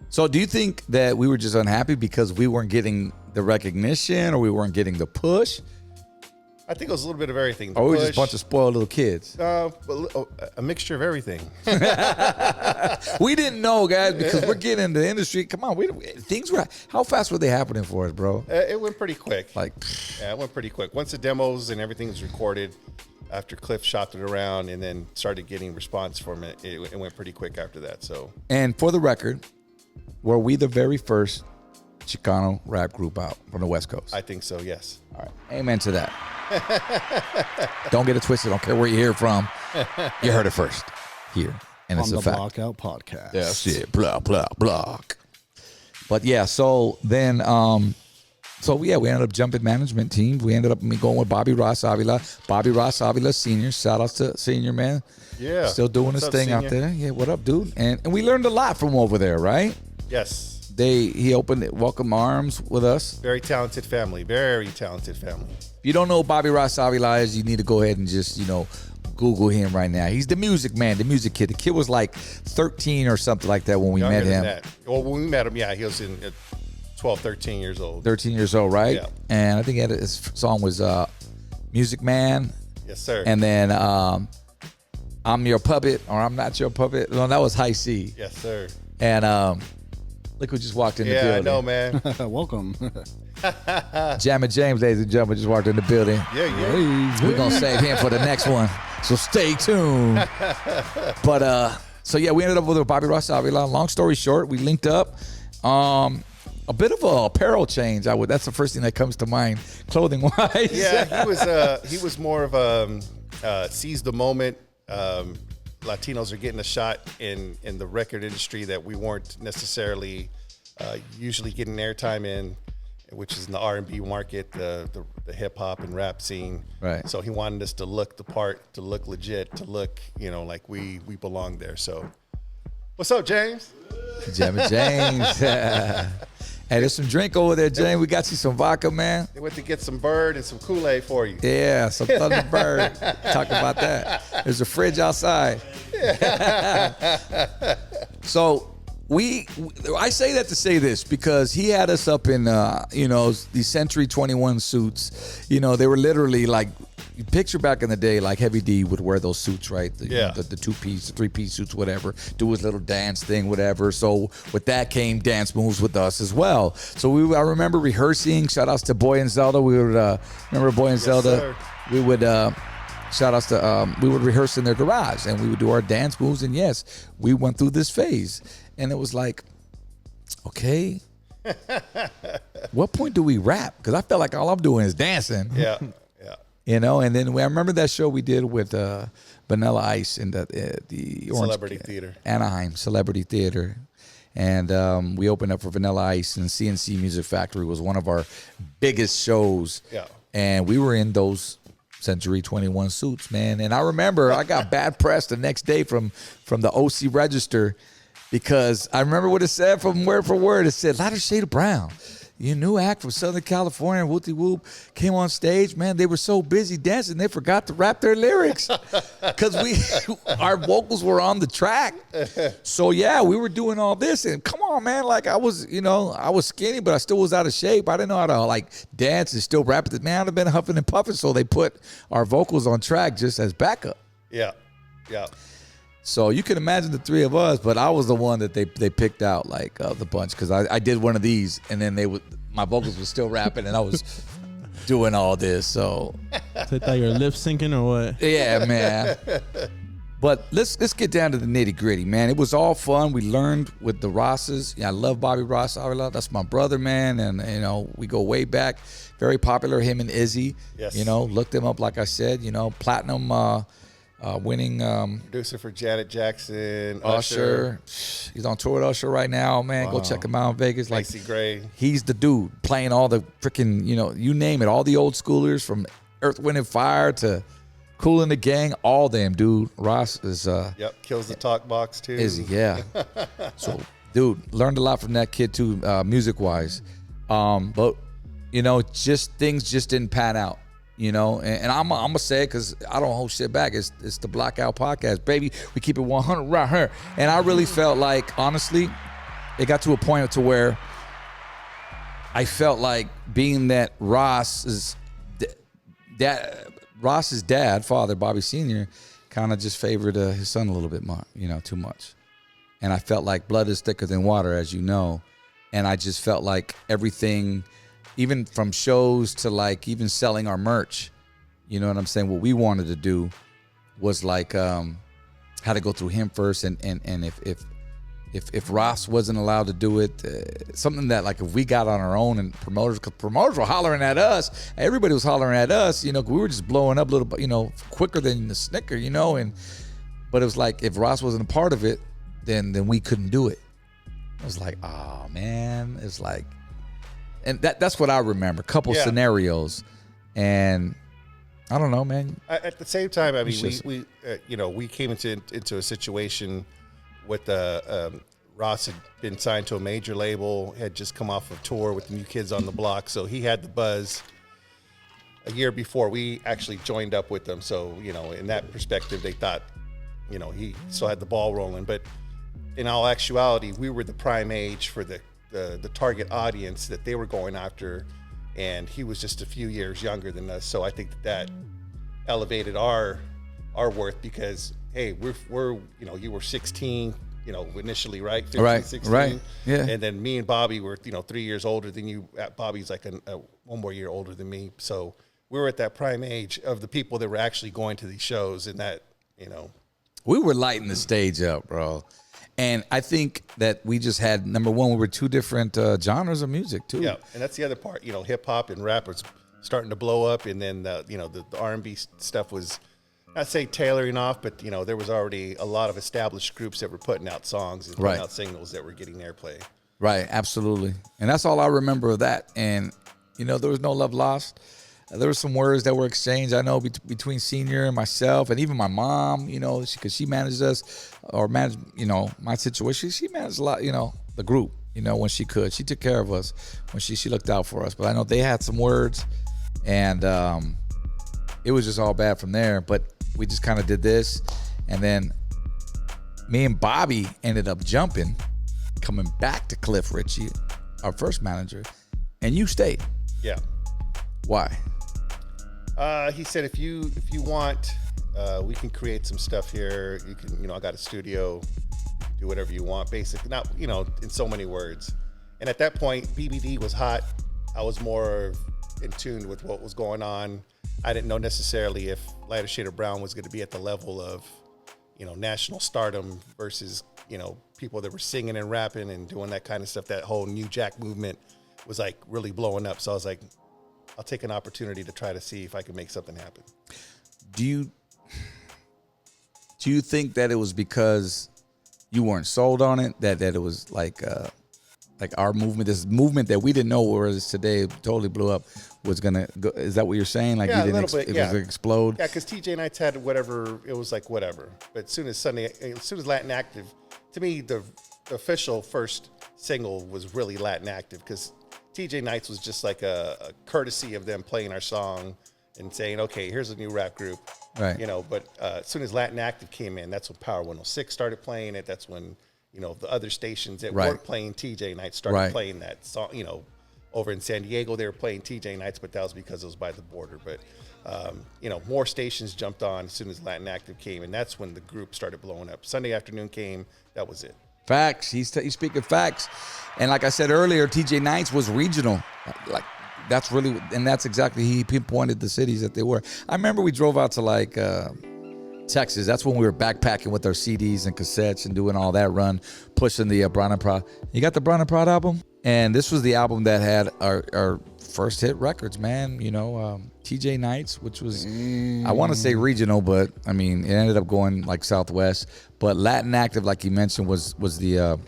So do you think that we were just unhappy because we weren't getting the recognition or we weren't getting the push? I think it was a little bit of everything. Or we were just a bunch of spoiled little kids? A mixture of everything. We didn't know, guys, because we're getting into the industry. Come on, things were. How fast were they happening for us, bro? It went pretty quick. It went pretty quick. Once the demos and everything was recorded, after Cliff shopped it around and then started getting response from it, it went pretty quick after that. So. And for the record, were we the very first Chicano rap group out from the West Coast. I think so, yes. All right. Amen to that. Don't get it twisted. Don't care where you hear it from. You heard it first here. And On it's the a fact. Blackout Podcast. Yeah, shit. Blah, blah, blah. But yeah, so then, we ended up jumping management teams. We ended up going with Bobby Ross Avila. Bobby Ross Avila Sr. Shout out to Senior, man. Yeah. Still doing What's his up, thing Senior? out there. Yeah, what up, dude? And we learned a lot from over there, right? Yes. He opened Welcome Arms with us. Very talented family. Very talented family. If you don't know who Bobby Ross Avila is, you need to go ahead and just, Google him right now. He's the music man, the music kid. The kid was like 13 or something like that when we Younger met than him. that. Well, when we met him, yeah, he was in 12, 13 years old. 13 years old, right? Yeah. And I think his song was Music Man. Yes, sir. And then I'm Your Puppet or I'm Not Your Puppet. No, that was High C. Yes, sir. And look who just walked in the Yeah, building. I know, man. Welcome. Jammin' James, ladies and gentlemen, just walked in the building. Yeah. We're going to save him for the next one. So stay tuned. But, so yeah, we ended up with Bobby Ross Avila. Long story short, we linked up. A bit of a apparel change. That's the first thing that comes to mind, clothing wise. Yeah, he was more of a seize the moment. Latinos are getting a shot in the record industry that we weren't necessarily usually getting airtime in, which is in the R&B market, the hip hop and rap scene. Right. So he wanted us to look the part, to look legit, to look, like we belong there. So, what's up, James? Jammin' James. Hey, there's some drink over there, James. We got you some vodka, man. They went to get some bird and some Kool-Aid for you. Yeah, some Thunderbird. Talk about that. There's a fridge outside. So I say that to say this because he had us up in, these Century 21 suits. They were literally like, you picture back in the day, like Heavy D would wear those suits, right? The 2-piece, 3-piece suits, whatever. Do his little dance thing, whatever. So with that came dance moves with us as well. So I remember rehearsing. Shout outs to Boy and Zelda. We would remember Boy and Zelda. Sir. We would shout outs to we would rehearse in their garage and we would do our dance moves. And yes, we went through this phase, and it was like, okay. What point do we rap? Because I felt like all I'm doing is dancing. Yeah. And then I remember that show we did with Vanilla Ice in the Orange Celebrity Theater. Anaheim Celebrity Theater. And we opened up for Vanilla Ice, and CNC Music Factory was one of our biggest shows. Yeah. And we were in those Century 21 suits, man. And I remember I got bad press the next day from the OC Register because I remember what it said from word for word. It said, lighter shade of brown. Your new act from Southern California, Whoopty Whoop, came on stage. Man, they were so busy dancing, they forgot to rap their lyrics because our vocals were on the track. So yeah, we were doing all this, and come on, man, like I was skinny, but I still was out of shape. I didn't know how to like dance and still rap. Man, I'd have been huffing and puffing, so they put our vocals on track just as backup. Yeah. So you can imagine the three of us, but I was the one that they picked out like the bunch because I did one of these, and then my vocals were still rapping, and I was doing all this. So they thought you were lip syncing or what? Yeah, man. But let's get down to the nitty gritty, man. It was all fun. We learned with the Rosses. Yeah, I love Bobby Ross Avila. That's my brother, man, and we go way back. Very popular. Him and Izzy. Yes. Looked him up, like I said. Platinum. Winning Producer for Janet Jackson, Usher. He's on tour with Usher right now, man. Go check him out in Vegas. Like Macy Gray. He's the dude playing all the freaking, you name it, all the old schoolers from Earth, Wind and Fire to Kool and the Gang, all them, dude. Ross is kills the talk box too. Is he? Yeah. So, dude, learned a lot from that kid too, music wise. But just things just didn't pan out. And I'm gonna say it because I don't hold shit back. It's the Blackout Podcast, baby. We keep it 100 right here. And I really felt like, honestly, it got to a point to where I felt like being that Ross's dad, father, Bobby Sr., kind of just favored his son a little bit more, too much. And I felt like blood is thicker than water, as you know. And I just felt like everything, even from shows to like even selling our merch, you know what I'm saying? What we wanted to do was like had to go through him first, and if if Ross wasn't allowed to do it, something that like if we got on our own and promoters were hollering at us, everybody was hollering at us, we were just blowing up a little bit, quicker than the Snicker, but it was like if Ross wasn't a part of it, then we couldn't do it. I was like, oh man, it's like, and that's what I remember. A couple scenarios, and I don't know, man. At the same time, I mean, we came into a situation with Ross had been signed to a major label, had just come off a tour with the New Kids on the Block, so he had the buzz a year before we actually joined up with them. So, in that perspective, they thought, he still had the ball rolling. But in all actuality, we were the prime age for the target audience that they were going after, and he was just a few years younger than us. So I think that elevated our worth because, hey, we're you were 16, initially, right? 15, right, 16. right, yeah. And then me and Bobby were, 3 years older than you. Bobby's like one more year older than me. So we were at that prime age of the people that were actually going to these shows, and that, we were lighting the stage up, bro. And I think that we just had, number one, we were two different genres of music too. Yeah, and that's the other part. Hip hop and rap was starting to blow up, and then the R&B stuff was, not say tailoring off, but there was already a lot of established groups that were putting out songs and putting out singles that were getting airplay. Right, absolutely. And that's all I remember of that. And there was no love lost. There were some words that were exchanged, I know, between Senior and myself, and even my mom, because she managed us, or managed, my situation. She managed a lot, the group, when she could. She took care of us when she looked out for us. But I know they had some words, and it was just all bad from there. But we just kind of did this, and then me and Bobby ended up coming back to Cliff Ritchie, our first manager, and you stayed. Yeah. Why? He said, if you want, we can create some stuff here. You can, I got a studio, do whatever you want, basically, not, in so many words. And at that point, BBD was hot. I was more in tune with what was going on. I didn't know necessarily if Lighter Shade of Brown was going to be at the level of, national stardom versus, people that were singing and rapping and doing that kind of stuff. That whole New Jack movement was like really blowing up. So I was like, I'll take an opportunity to try to see if I can make something happen. Do you think that it was because you weren't sold on it, that it was like our movement, this movement that we didn't know where it is today, totally blew up, was gonna go? Is that what you're saying? Like, yeah, you didn't a little bit, it was gonna explode? Yeah, because TJ Nights had whatever, it was like whatever. But as soon as Latin Active, to me, the official first single was really Latin Active, because TJ Nights was just like a courtesy of them playing our song and saying, okay, here's a new rap group. Right. But as soon as Latin Active came in, that's when Power 106 started playing it. That's when, the other stations that weren't playing TJ Nights started playing that song. Over in San Diego, they were playing TJ Nights, but that was because it was by the border. But, more stations jumped on as soon as Latin Active came, and that's when the group started blowing up. Sunday Afternoon came, that was it. Facts. He's speaking facts. And like I said earlier, TJ Nights was regional. Like, that's really, and that's exactly, he pinpointed the cities that they were. I remember we drove out to like Texas. That's when we were backpacking with our CDs and cassettes and doing all that run, pushing the Brown and Proud. You got the Brown and Proud album? And this was the album that had our first hit records, man. TJ Nights, which was, I want to say regional, but I mean, it ended up going like Southwest. But Latin Active, like you mentioned, was the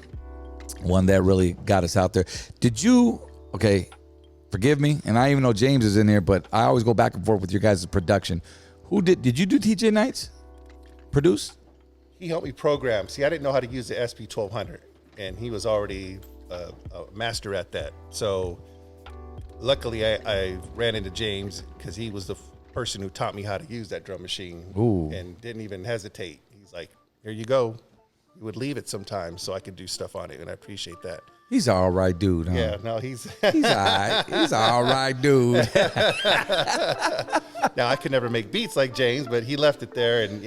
one that really got us out there. Did you, okay, forgive me, and I even know James is in here, but I always go back and forth with your guys' production. Did you do TJ Nights? Produce? He helped me program. See, I didn't know how to use the SP1200, and he was already a master at that. So luckily I ran into James, because he was the person who taught me how to use that drum machine. Ooh. And didn't even hesitate. He's like, here you go. He would leave it sometimes so I could do stuff on it, and I appreciate that. He's an all right dude, huh? Yeah, no, he's all right. He's an all right dude. Now, I could never make beats like James, but he left it there, and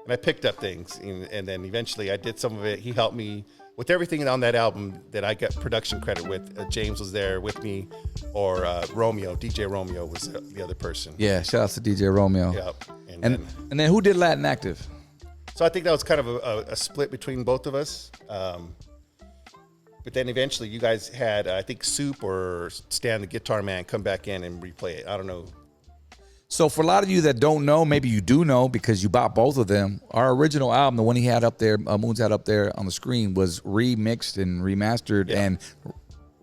and I picked up things, and then eventually I did some of it. He helped me with everything on that album that I got production credit with. James was there with me, or Romeo, DJ Romeo was the other person. Yeah, shout out to DJ Romeo. Yep. And then who did Latin Active? So I think that was kind of a split between both of us. But then eventually you guys had, I think, Soup or Stan the Guitar Man come back in and replay it. I don't know. So for a lot of you that don't know, maybe you do know because you bought both of them. Our original album, the one he had up there, Moons had up there on the screen, was remixed and remastered and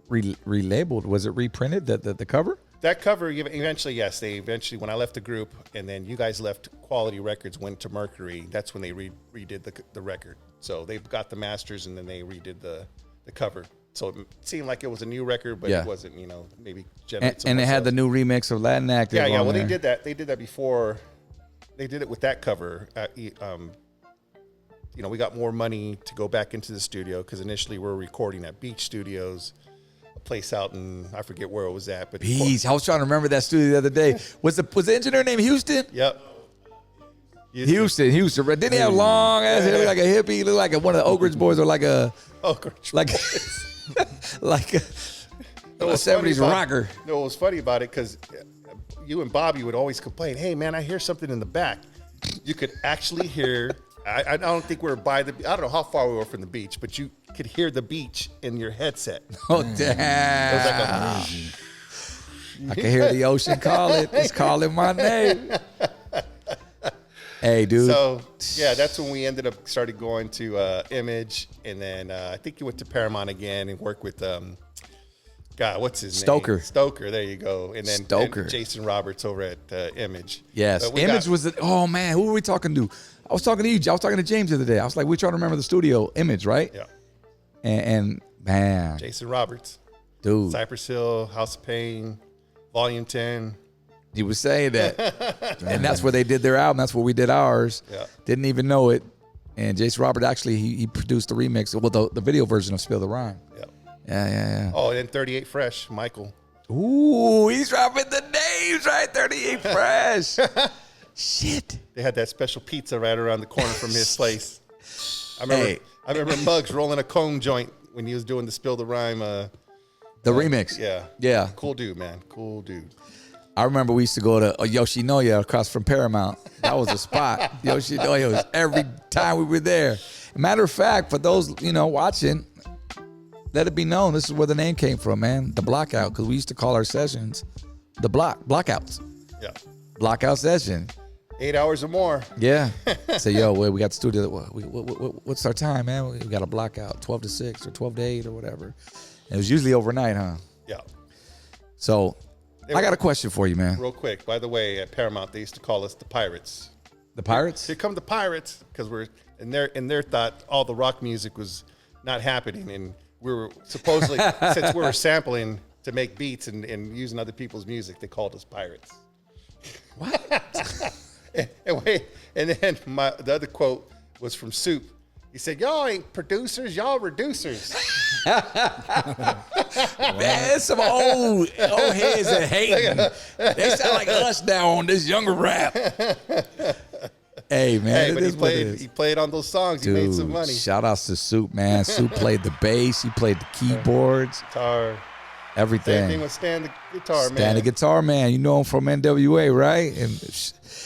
relabeled. Was it reprinted, the cover? That cover, eventually, yes. They eventually, when I left the group and then you guys left Quality Records, went to Mercury, that's when they redid the record. So they got the masters and then they redid the cover. So it seemed like it was a new record, but it wasn't, maybe and it had the new remix of Latin Active. Yeah. Well, they did that. They did that before. They did it with that cover. We got more money to go back into the studio because initially we were recording at Beach Studios, a place out in, I forget where it was at. But Beach. I was trying to remember that studio the other day. Was the engineer named Houston? Yep. Houston. Didn't he have long ass hair, look like a hippie, look like one of the Oak Ridge Boys, or like a like a 70s rocker. No, what was funny about it, because you and Bobby would always complain, hey man, I hear something in the back. You could actually hear, I don't think we were I don't know how far we were from the beach, but you could hear the beach in your headset. Oh damn. It was like I can hear the ocean call it. It's calling my name. Hey, dude. So, yeah, that's when we started going to Image. And then I think you went to Paramount again and worked with, what's his Stoker. name? Stoker, there you go. And then Stoker. And Jason Roberts over at Image. Yes. Image was, oh man, who were we talking to? I was talking to you. I was talking to James the other day. I was like, we're trying to remember the studio, Image, right? Yeah. And man. Jason Roberts. Dude. Cypress Hill, House of Pain, Volume 10. You were saying that. And that's where they did their album. That's where we did ours. Yeah. Didn't even know it. And Jason Robert actually, he produced the remix, well, the video version of Spill the Rhyme. Yeah. Yeah. Oh, and then 38 Fresh, Michael. Ooh, he's dropping the names, right? 38 Fresh. Shit. They had that special pizza right around the corner from his place. I remember Muggs rolling a cone joint when he was doing the Spill the Rhyme. The remix. Yeah. Cool dude, man. Cool dude. I remember we used to go to Yoshinoya across from Paramount. That was a spot. Yoshinoya was every time we were there. Matter of fact, for those, watching, let it be known, this is where the name came from, man. The Blockout, because we used to call our sessions the Blockouts. Yeah. Blockout session. 8 hours or more. Yeah. Say, we got the studio. What's our time, man? We got a blockout, 12 to 6 or 12 to 8 or whatever. And it was usually overnight, huh? Yeah. So I got a question for you, man. Real quick. By the way, at Paramount, they used to call us the Pirates. The Pirates? Here come the Pirates, because we're in their thought, all the rock music was not happening, and we were supposedly since we were sampling to make beats and using other people's music, they called us Pirates. What? and then the other quote was from Soup. He said, "Y'all ain't producers, y'all reducers." Man, some old heads that hating. They sound like us now on this younger rap. Hey, man. Hey, but he played on those songs. Dude, he made some money. Shout outs to Soup, man. Soup played the bass. He played the keyboards. Guitar. Everything. Same thing with Stan the Guitar Man. Stan the Guitar Man. You know him from NWA, right? And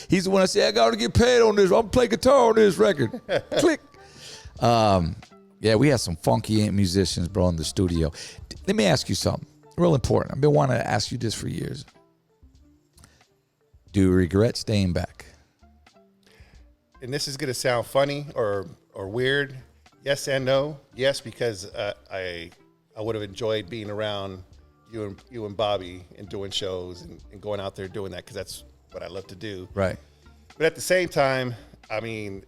he's the one that said, I got to get paid on this. I'm going to play guitar on this record. Click. Yeah, we had some funky musicians, bro, in the studio. Let me ask you something real important. I've been wanting to ask you this for years. Do you regret staying back? And this is going to sound funny or weird. Yes and no. Yes, because I would have enjoyed being around you and Bobby and doing shows and going out there doing that, because that's what I love to do. Right. But at the same time, I mean,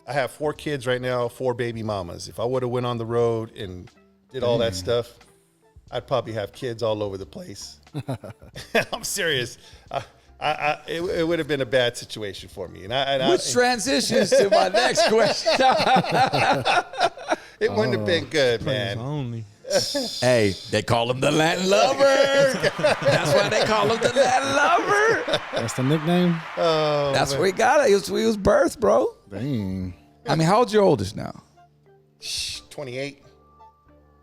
I have 4 kids right now, 4 baby mamas. If I would have went on the road and did all that stuff, I'd probably have kids all over the place. I'm serious. It would have been a bad situation for me. Which transitions to my next question. It wouldn't have been good, man. Only. Hey, they call him the Latin lover. That's why they call him the Latin lover. That's the nickname? Oh, that's where he got it. He was birthed, bro. Dang. I mean, how old's your oldest now? 28.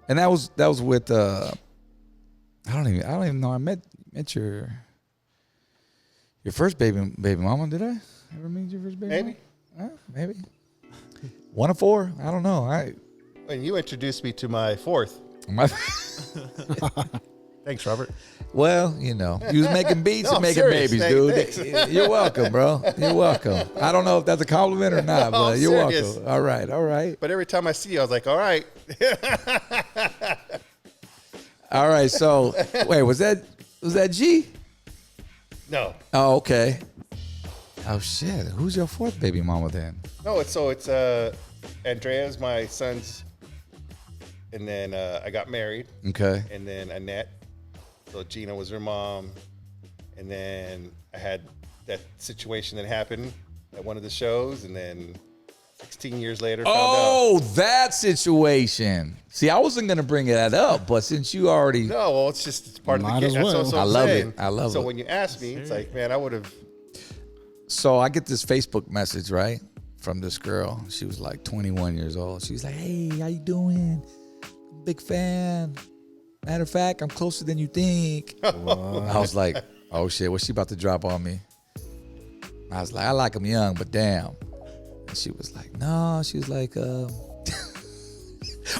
And that was with I don't even know. I met your first baby mama. Did I ever meet your first baby? Maybe. Mama? Maybe. 1 of 4? I don't know. And you introduced me to my fourth. Thanks, Robert. Well, you was making beats and making serious. babies, dude. You're welcome, bro. You're welcome. I don't know if that's a compliment or not, but you're welcome. All right. But every time I see you, I was like, all right. All right. So, wait, was that G? No. Oh, okay. Oh shit. Who's your fourth baby mama then? No, it's Andrea's my son's, and then I got married. Okay. And then Annette. So Gina was her mom, and then I had that situation that happened at one of the shows, and then 16 years later found out. That situation. See, I wasn't gonna bring that up, but since you already No, well, it's part of the Might game. as That's well. also I what I'm love saying. it. I love So it. when you ask me, it's like, man, I would have. So I get this Facebook message, right, from this girl. She was like 21 years old. She's like, hey, how you doing? Big fan. Matter of fact, I'm closer than you think. I was like, oh shit, what's she about to drop on me? I was like, I like him young, but damn. And she was like, no. She was like,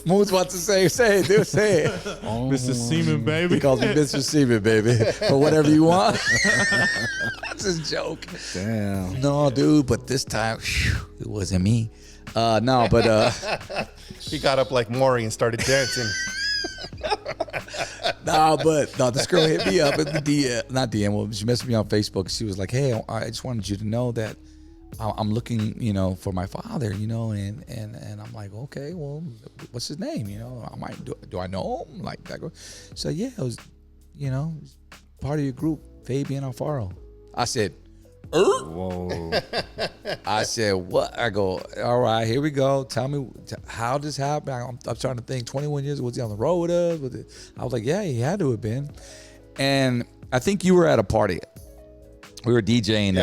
Moon's about to say it, dude, say it. Mr. Seaman, baby. He calls me Mr. Seaman, baby. For whatever you want. That's a joke. Damn. No, dude, but this time, it wasn't me. No, but He got up like Maury and started dancing. this girl hit me up in the DM, not DM. Well, she messaged me on Facebook. She was like, "Hey, I just wanted you to know that I'm looking, for my father, and I'm like, okay, well, what's his name? I might do I know him? Like that girl. So yeah, it was, part of your group, FABE and Alfaro. I said, Whoa. I said, what? I go, all right, here we go. Tell me, how this happened? I'm trying to think. 21 years, was he on the road with us? I was like, yeah, he had to have been. And I think you were at a party. We were DJing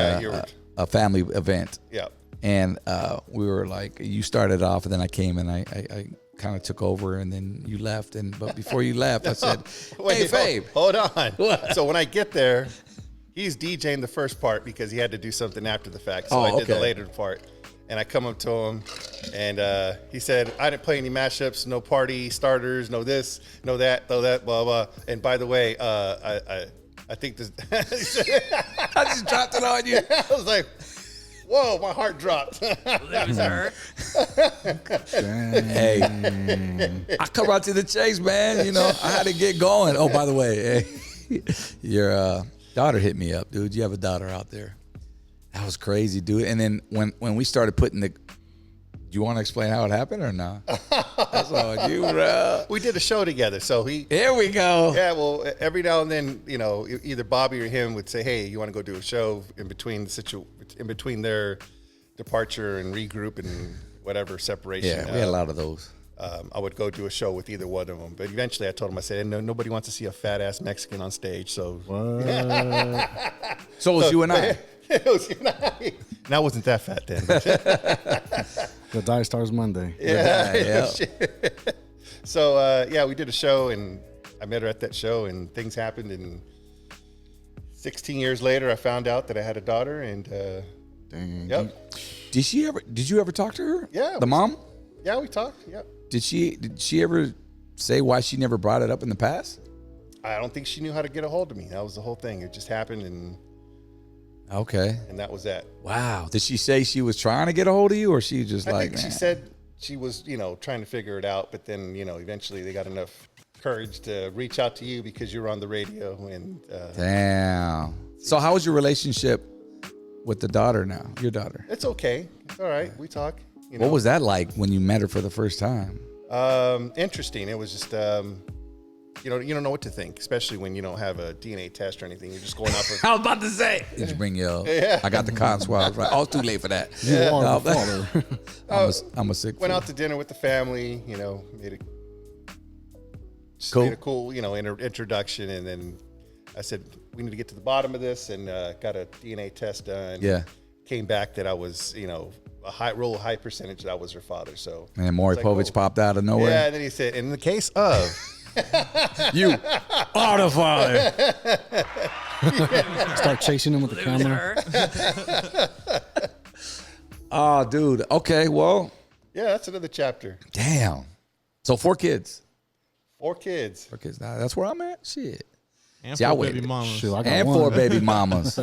a family event. Yeah. And we were like, you started off, and then I came and I kind of took over, and then you left. But before you left, I said, hey, Fabe. Hold on. So when I get there, he's DJing the first part because he had to do something after the fact. So I did the later part. And I come up to him, and he said, I didn't play any mashups, no party starters, no this, no that, blah, blah. And by the way, I think this... I just dropped it on you. I was like, whoa, my heart dropped. Loser. Hey, I come right to the chase, man. I had to get going. Oh, by the way, hey, your daughter hit me up, dude. You have a daughter out there. That was crazy, dude. And then when we started putting do you want to explain how it happened or not? That's on you, bro. We did a show together, so Here we go. Yeah, well, every now and then, either Bobby or him would say, "Hey, you want to go do a show in between their departure and regroup and whatever separation." Yeah, we had a lot of those. I would go do a show with either one of them, but eventually I told him, I said, "No, nobody wants to see a fat ass Mexican on stage." So, So it was you and I. It was you and I. And I wasn't that fat then. The Die Stars Monday. Yeah. So, we did a show, and I met her at that show, and things happened. And 16 years later, I found out that I had a daughter, and Dang. yep. Did you ever talk to her? Yeah. The mom? Yeah, we talked. Yep. Did she ever say why she never brought it up in the past? I don't think she knew how to get a hold of me. That was the whole thing. It just happened, and that was that. Wow. Did she say she was trying to get a hold of you, or she just I like? think she said she was, trying to figure it out, but then, eventually they got enough courage to reach out to you because you were on the radio. And Damn. So how was your relationship with the daughter now? Your daughter? it's okay. It's all right. We talk. What was that like when you met her for the first time? Interesting. It was just, you don't know what to think, especially when you don't have a DNA test or anything. You're just going off of. I was about to say. Did you bring your? Yeah. I got the cotton swabs. Right. Oh, it's too late for that. You are the father. I'm a sick. Went fool. out to dinner with the family. Made a cool, introduction, and then I said we need to get to the bottom of this, and got a DNA test done. Yeah. Came back that I was, a real high percentage that I was her father. So. And then Maury Povich popped out of nowhere. Yeah, and then he said, in the case of. You are the father. Start chasing him with the camera. Oh, dude. Okay, well, Yeah, that's another chapter. Damn. So 4 kids. 4 kids. 4 kids. Nah, that's where I'm at. Shit. And See, I 4 waited. baby mamas. Shoot, I got And one. 4 baby mamas.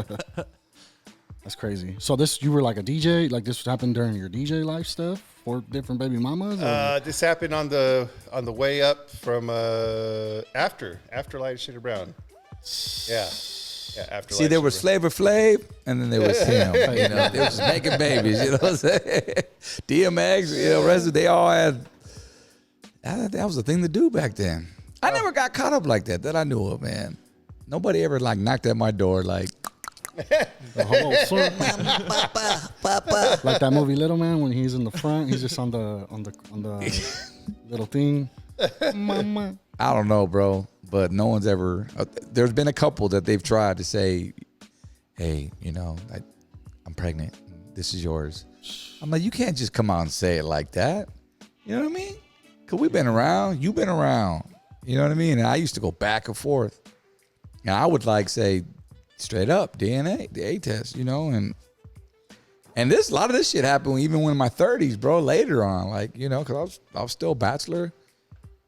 That's crazy. So you were like a DJ? Like this happened during your DJ life stuff? 4 different baby mamas? This happened on the way up from after Light Sugar Brown. Yeah. Yeah, after See, there was Flavor Flav, and then there was him. You know, they were just making babies. You know what I'm saying? DMX, you know, rest of they all had. That was the thing to do back then. I never got caught up like that I knew of, man. Nobody ever like knocked at my door like. Hello, sir. Like that movie Little Man when he's in the front, he's just on the little thing. Mama. I don't know, bro, but no one's ever. There's been a couple that they've tried to say, "Hey, you know, I'm pregnant. This is yours." I'm like, you can't just come out and say it like that. You know what I mean? Cause we've been around. You've been around. You know what I mean? And I used to go back and forth. And I would like say straight up DNA, the A test, you know, and this a lot of this shit happened even when in my 30s, bro. Later on, like, you know, cause I was still a bachelor.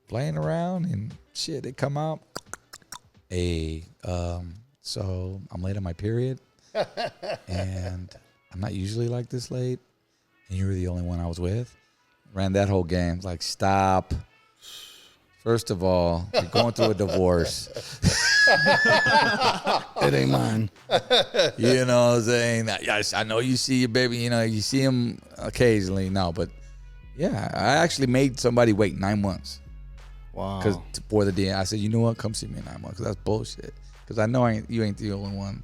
Playing around and shit, they come out. Hey, so I'm late on my period, and I'm not usually like this late, and you were the only one I was with. Ran that whole game. Like, stop. First of all, you're going through a divorce. It ain't mine. You know what I'm saying? Yes, I know you see your baby, you know, you see him occasionally. No, but yeah, I actually made somebody wait 9 months. Wow. Because for the DNA, I said, you know what? Come see me in 9 months. Because that's bullshit. Because I know you ain't the only one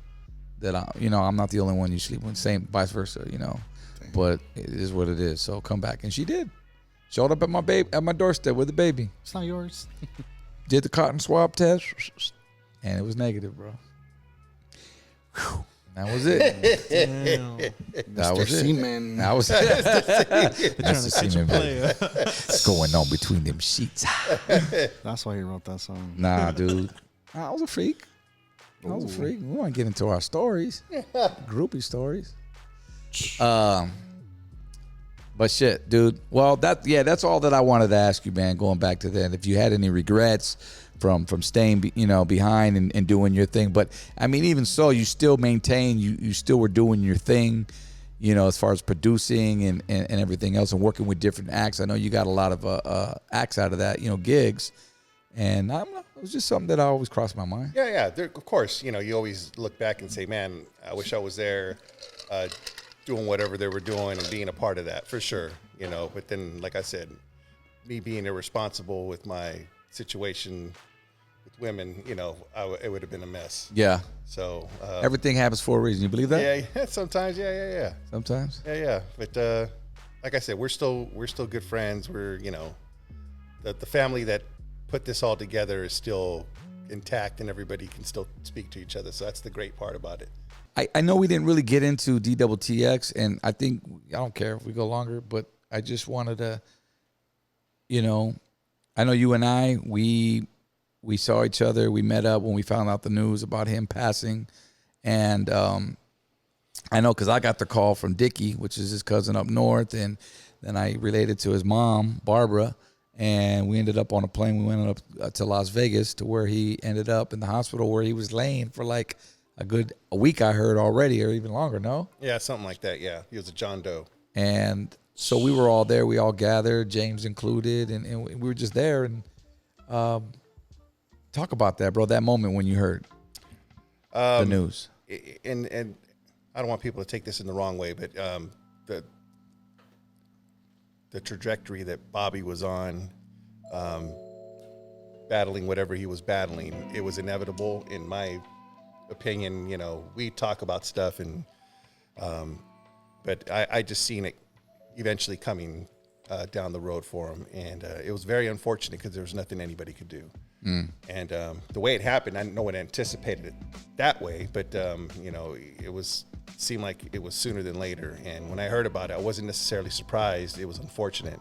that I'm not the only one you sleep with. Same, vice versa, you know. Dang. But it is what it is. So come back, and she did. Showed up at my doorstep with the baby. It's not yours. Did the cotton swab test, and it was negative, bro. Whew. That was it. Damn. That was it. Seaman. That was it. That's the semen, baby. What's going on between them sheets? That's why he wrote that song. Nah, dude. I was a freak. We want to get into our stories. Groupie stories. But shit, dude. Well, that's all that I wanted to ask you, man, going back to that. If you had any regrets from staying, behind and doing your thing. But, I mean, even so, you still maintain, you still were doing your thing, you know, as far as producing and everything else and working with different acts. I know you got a lot of acts out of that, you know, gigs. And it was just something that I always crossed my mind. Yeah. Of course, you know, you always look back and say, man, I wish I was there doing whatever they were doing and being a part of that, for sure. You know, but then, like I said, me being irresponsible with my situation with women, you know, it would have been a mess. Yeah. So everything happens for a reason. You believe that? Yeah. Sometimes, yeah. Sometimes. Yeah. But like I said, we're still good friends. We're, you know, the family that put this all together is still intact, and everybody can still speak to each other. So that's the great part about it. I know we didn't really get into DTTX, and I think, I don't care if we go longer, but I just wanted to, you know, I know you and I, we saw each other. We met up when we found out the news about him passing. And I know because I got the call from Dickie, which is his cousin up north, and then I related to his mom, Barbara, and we ended up on a plane. We went up to Las Vegas to where he ended up in the hospital where he was laying for like a week, I heard already, or even longer, no? Yeah, something like that, yeah. He was a John Doe. And so we were all there. We all gathered, James included, and we were just there. And talk about that, bro, that moment when you heard the news. And I don't want people to take this in the wrong way, but the trajectory that Bobby was on, battling whatever he was battling, it was inevitable in my opinion. You know, we talk about stuff, and but I just seen it eventually coming down the road for him, and it was very unfortunate because there was nothing anybody could do. And the way it happened, no one anticipated it that way, but you know, seemed like it was sooner than later. And when I heard about it, I wasn't necessarily surprised. It was unfortunate,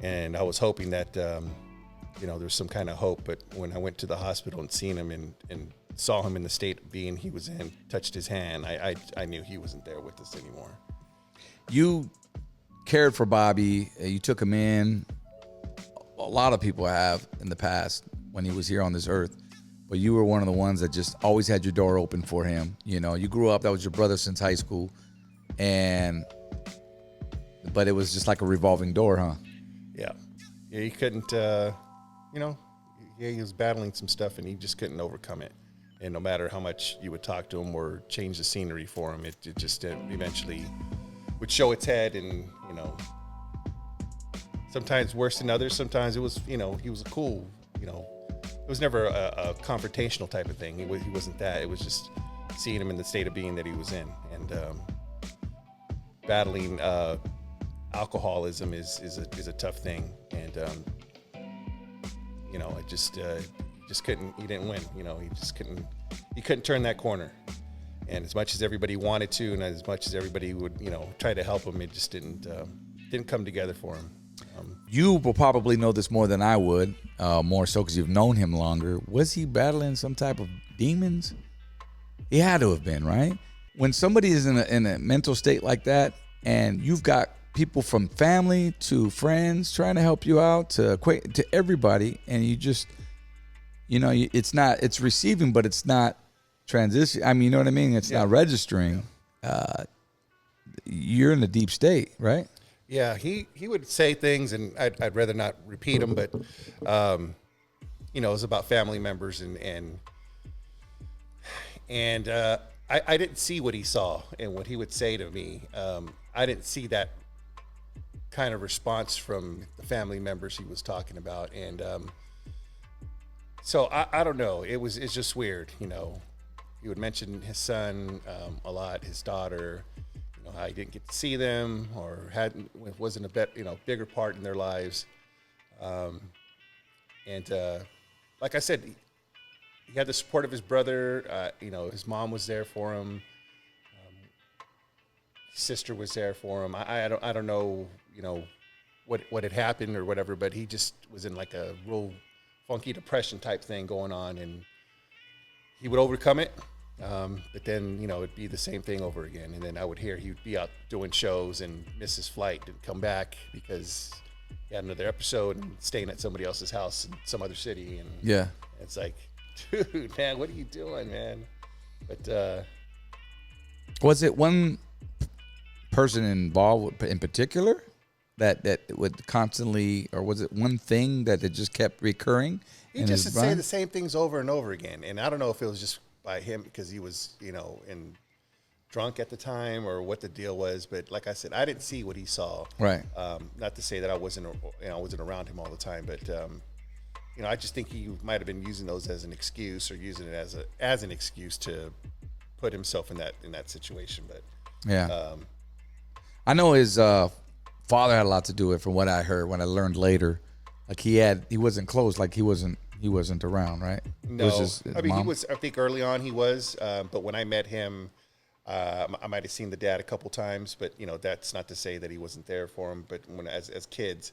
and I was hoping that you know, there's some kind of hope. But when I went to the hospital and seen him and saw him in the state he was in, touched his hand, I knew he wasn't there with us anymore. cared for Bobby. You took him in. A lot of people have in the past when he was here on this earth. But you were one of the ones that just always had your door open for him. You know, you grew up, that was your brother since high school. But it was just like a revolving door, huh? Yeah. Yeah, he couldn't, he was battling some stuff and he just couldn't overcome it. And no matter how much you would talk to him or change the scenery for him, it just eventually would show its head. And, sometimes worse than others. Sometimes it was, he was a cool, it was never a confrontational type of thing. He wasn't that. It was just seeing him in the state of being that he was in. And battling alcoholism is a tough thing. And, it just couldn't, he didn't win. He couldn't turn that corner. And as much as everybody wanted to, and as much as everybody would, try to help him, it just didn't come together for him. You will probably know this more than I would, more so because you've known him longer. Was he battling some type of demons? He had to have been, right? When somebody is in a mental state like that, and you've got people from family to friends trying to help you out to everybody, and you just, it's receiving, but it's not transition. I mean, you know what I mean? It's not registering. You're in a deep state, right? Yeah, he would say things, and I'd rather not repeat them, but it was about family members, and I didn't see what he saw and what he would say to me. I didn't see that kind of response from the family members he was talking about, and so I don't know. It's just weird, He would mention his son a lot, his daughter. How he didn't get to see them or wasn't a bigger part in their lives. Like I said, he had the support of his brother. His mom was there for him. His sister was there for him. I don't know, what had happened or whatever, but he just was in like a real funky depression type thing going on, and he would overcome it. But then, it'd be the same thing over again. And then I would hear he would be out doing shows and miss his flight and come back because he had another episode and staying at somebody else's house in some other city. And it's like, dude, man, what are you doing, man? But was it one person involved in particular that would constantly, or was it one thing that it just kept recurring? He just would say the same things over and over again. And I don't know if it was just by him because he was, drunk at the time or what the deal was. But like I said, I didn't see what he saw. Right. Not to say that I wasn't around him all the time, but I just think he might have been using those as an excuse or using it as an excuse to put himself in that situation. But I know his father had a lot to do with it from what I heard when I learned later. Like he wasn't close, like he wasn't around, right? No, he was. I think early on he was, but when I met him, I might have seen the dad a couple times. But that's not to say that he wasn't there for him. But when as kids,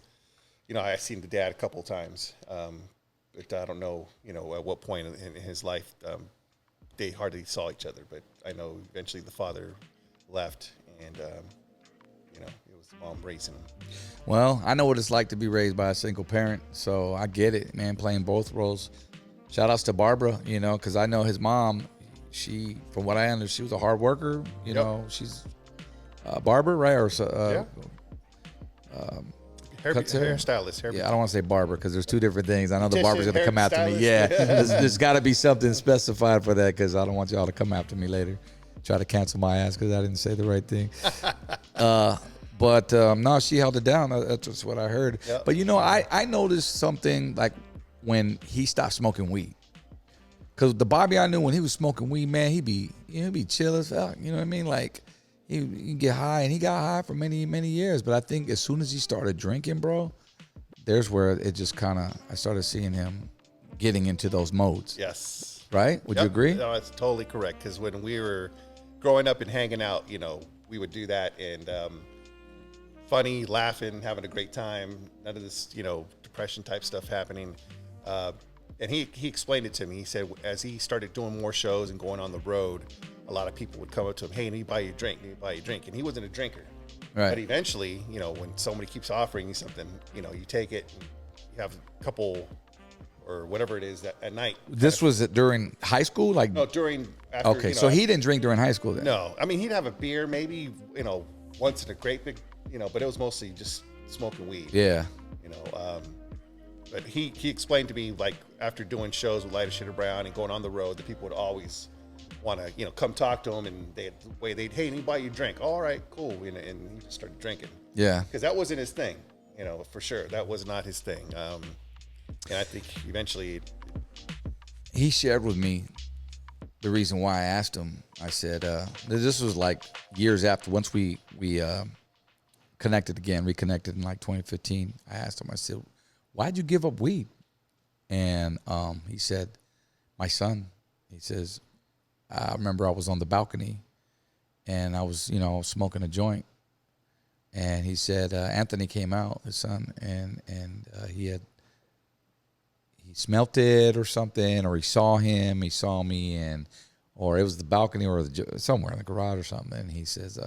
I seen the dad a couple times. But I don't know, at what point in his life they hardly saw each other. But I know eventually the father left, and it was the mom raising him. Well, I know what it's like to be raised by a single parent, so I get it, man, playing both roles. Shout outs to Barbara, because I know his mom, she, from what I understand, she was a hard worker. She's a barber, right? Or hairstylist. Yeah, I don't want to say barber because there's two different things. I know the barber's going to come after me. Yeah, there's got to be something specified for that because I don't want y'all to come after me later. Try to cancel my ass because I didn't say the right thing. But no, she held it down. That's what I heard. Yep. But I noticed something like when he stopped smoking weed. Because the Bobby I knew when he was smoking weed, man, he'd be chill as hell. You know what I mean? Like he'd get high, and he got high for many, many years. But I think as soon as he started drinking, bro, there's where it just I started seeing him getting into those modes. Yes. Right? Would you agree? No, that's totally correct. Because when we were growing up and hanging out, we would do that and funny, laughing, having a great time. None of this, depression type stuff happening. And he explained it to me. He said as he started doing more shows and going on the road, a lot of people would come up to him, hey, let me buy you a drink. And he wasn't a drinker. Right. But eventually, you know, when somebody keeps offering you something, you know, you take it. And you have a couple or whatever it is that at night. This was during high school, like no during. After, okay, you know, so he didn't drink during high school then. No, I mean he'd have a beer maybe, you know, once in a great big, you know, but it was mostly just smoking weed. Yeah. You know, but he explained to me, like, after doing shows with Lighter Shitter Brown and going on the road, that people would always want to, you know, come talk to him, and they'd hey, let me buy you a drink. All right, cool. And he just started drinking. Yeah. Because that wasn't his thing, you know, for sure. That was not his thing. And I think eventually he shared with me the reason why I asked him. I said, this was like years after, once we reconnected in like 2015. I asked him, I said, why'd you give up weed? And he said, my son. He says, I remember I was on the balcony and I was, you know, smoking a joint. And he said, Anthony came out, his son, and he smelt it or something, or he saw me, or it was the balcony or somewhere in the garage or something. And he says,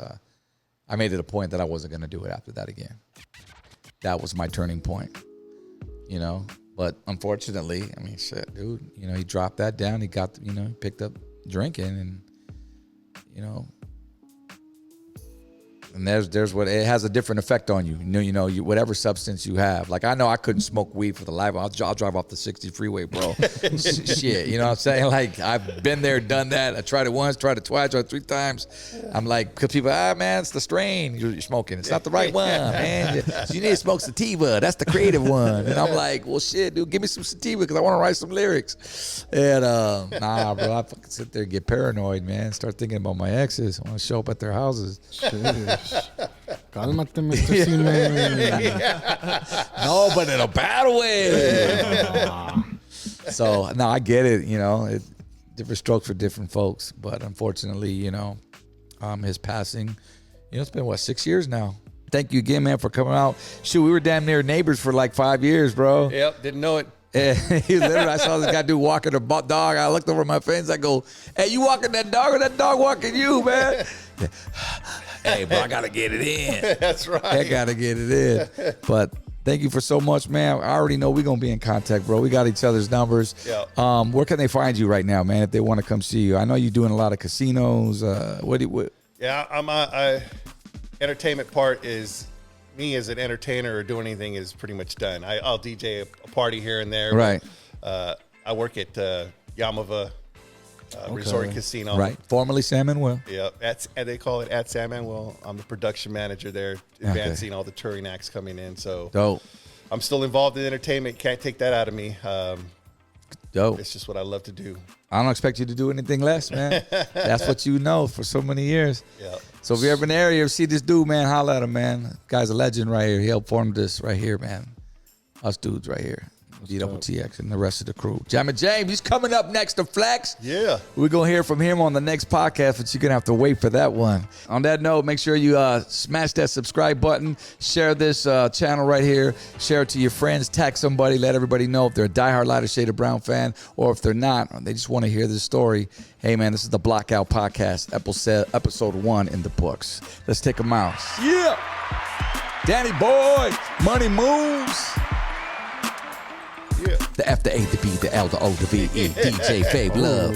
I made it a point that I wasn't going to do it after that again. That was my turning point, you know. But unfortunately, I mean, shit, dude, you know, he dropped that down. He got, you know, he picked up drinking, and, you know, and there's what it has a different effect on you. You know, whatever substance you have. Like, I know I couldn't smoke weed for the life. I'll drive off the 60 freeway, bro. Shit, you know what I'm saying? Like, I've been there, done that. I tried it once, tried it twice, tried it 3 times. I'm like, because people, man, it's the strain you're smoking. It's not the right one, man. So you need to smoke sativa. That's the creative one. And I'm like, well, shit, dude, give me some sativa because I want to write some lyrics. And nah, bro, I fucking sit there and get paranoid, man. Start thinking about my exes. I want to show up at their houses. Cálmate, Mr. Cine. No, but in a bad way. So, no, I get it, you know. Different strokes for different folks. But unfortunately, you know, his passing, you know, it's been, 6 years now. Thank you again, man, for coming out. Shoot, we were damn near neighbors for like 5 years, bro. Yep, didn't know it. He literally, I saw this guy do walking a dog. I looked over my fence. I go, hey, you walking that dog or that dog walking you, man? Hey, bro, I got to get it in. That's right. I got to get it in. But thank you for so much, man. I already know we're going to be in contact, bro. We got each other's numbers. Yeah. Where can they find you right now, man, if they want to come see you? I know you're doing a lot of casinos. What? Yeah, I'm entertainment part is me as an entertainer or doing anything is pretty much done. I'll DJ a party here and there. Right. I work at Yamava Resort Casino. Right. Formerly San Manuel. Yeah. They call it at San Manuel. I'm the production manager there, advancing all the touring acts coming in. So dope. I'm still involved in entertainment. Can't take that out of me. Dope. It's just what I love to do. I don't expect you to do anything less, man. That's what you know for so many years. Yeah. So if you're ever in the area, see this dude, man, holla at him, man. Guy's a legend right here. He helped form this right here, man. Us dudes right here. DWTX and the rest of the crew. Jammin' James, he's coming up next to Flex. Yeah. We're going to hear from him on the next podcast, but you're going to have to wait for that one. On that note, make sure you smash that subscribe button. Share this channel right here. Share it to your friends. Tag somebody. Let everybody know if they're a diehard Lighter Shade of Brown fan or if they're not, or they just want to hear this story. Hey, man, this is the Blackout Podcast, episode 1 in the books. Let's take a mouse. Yeah. Danny Boy, Money Moves. Yeah. The F, the A, the B, the L, the O, the V, E, DJ FABE Love.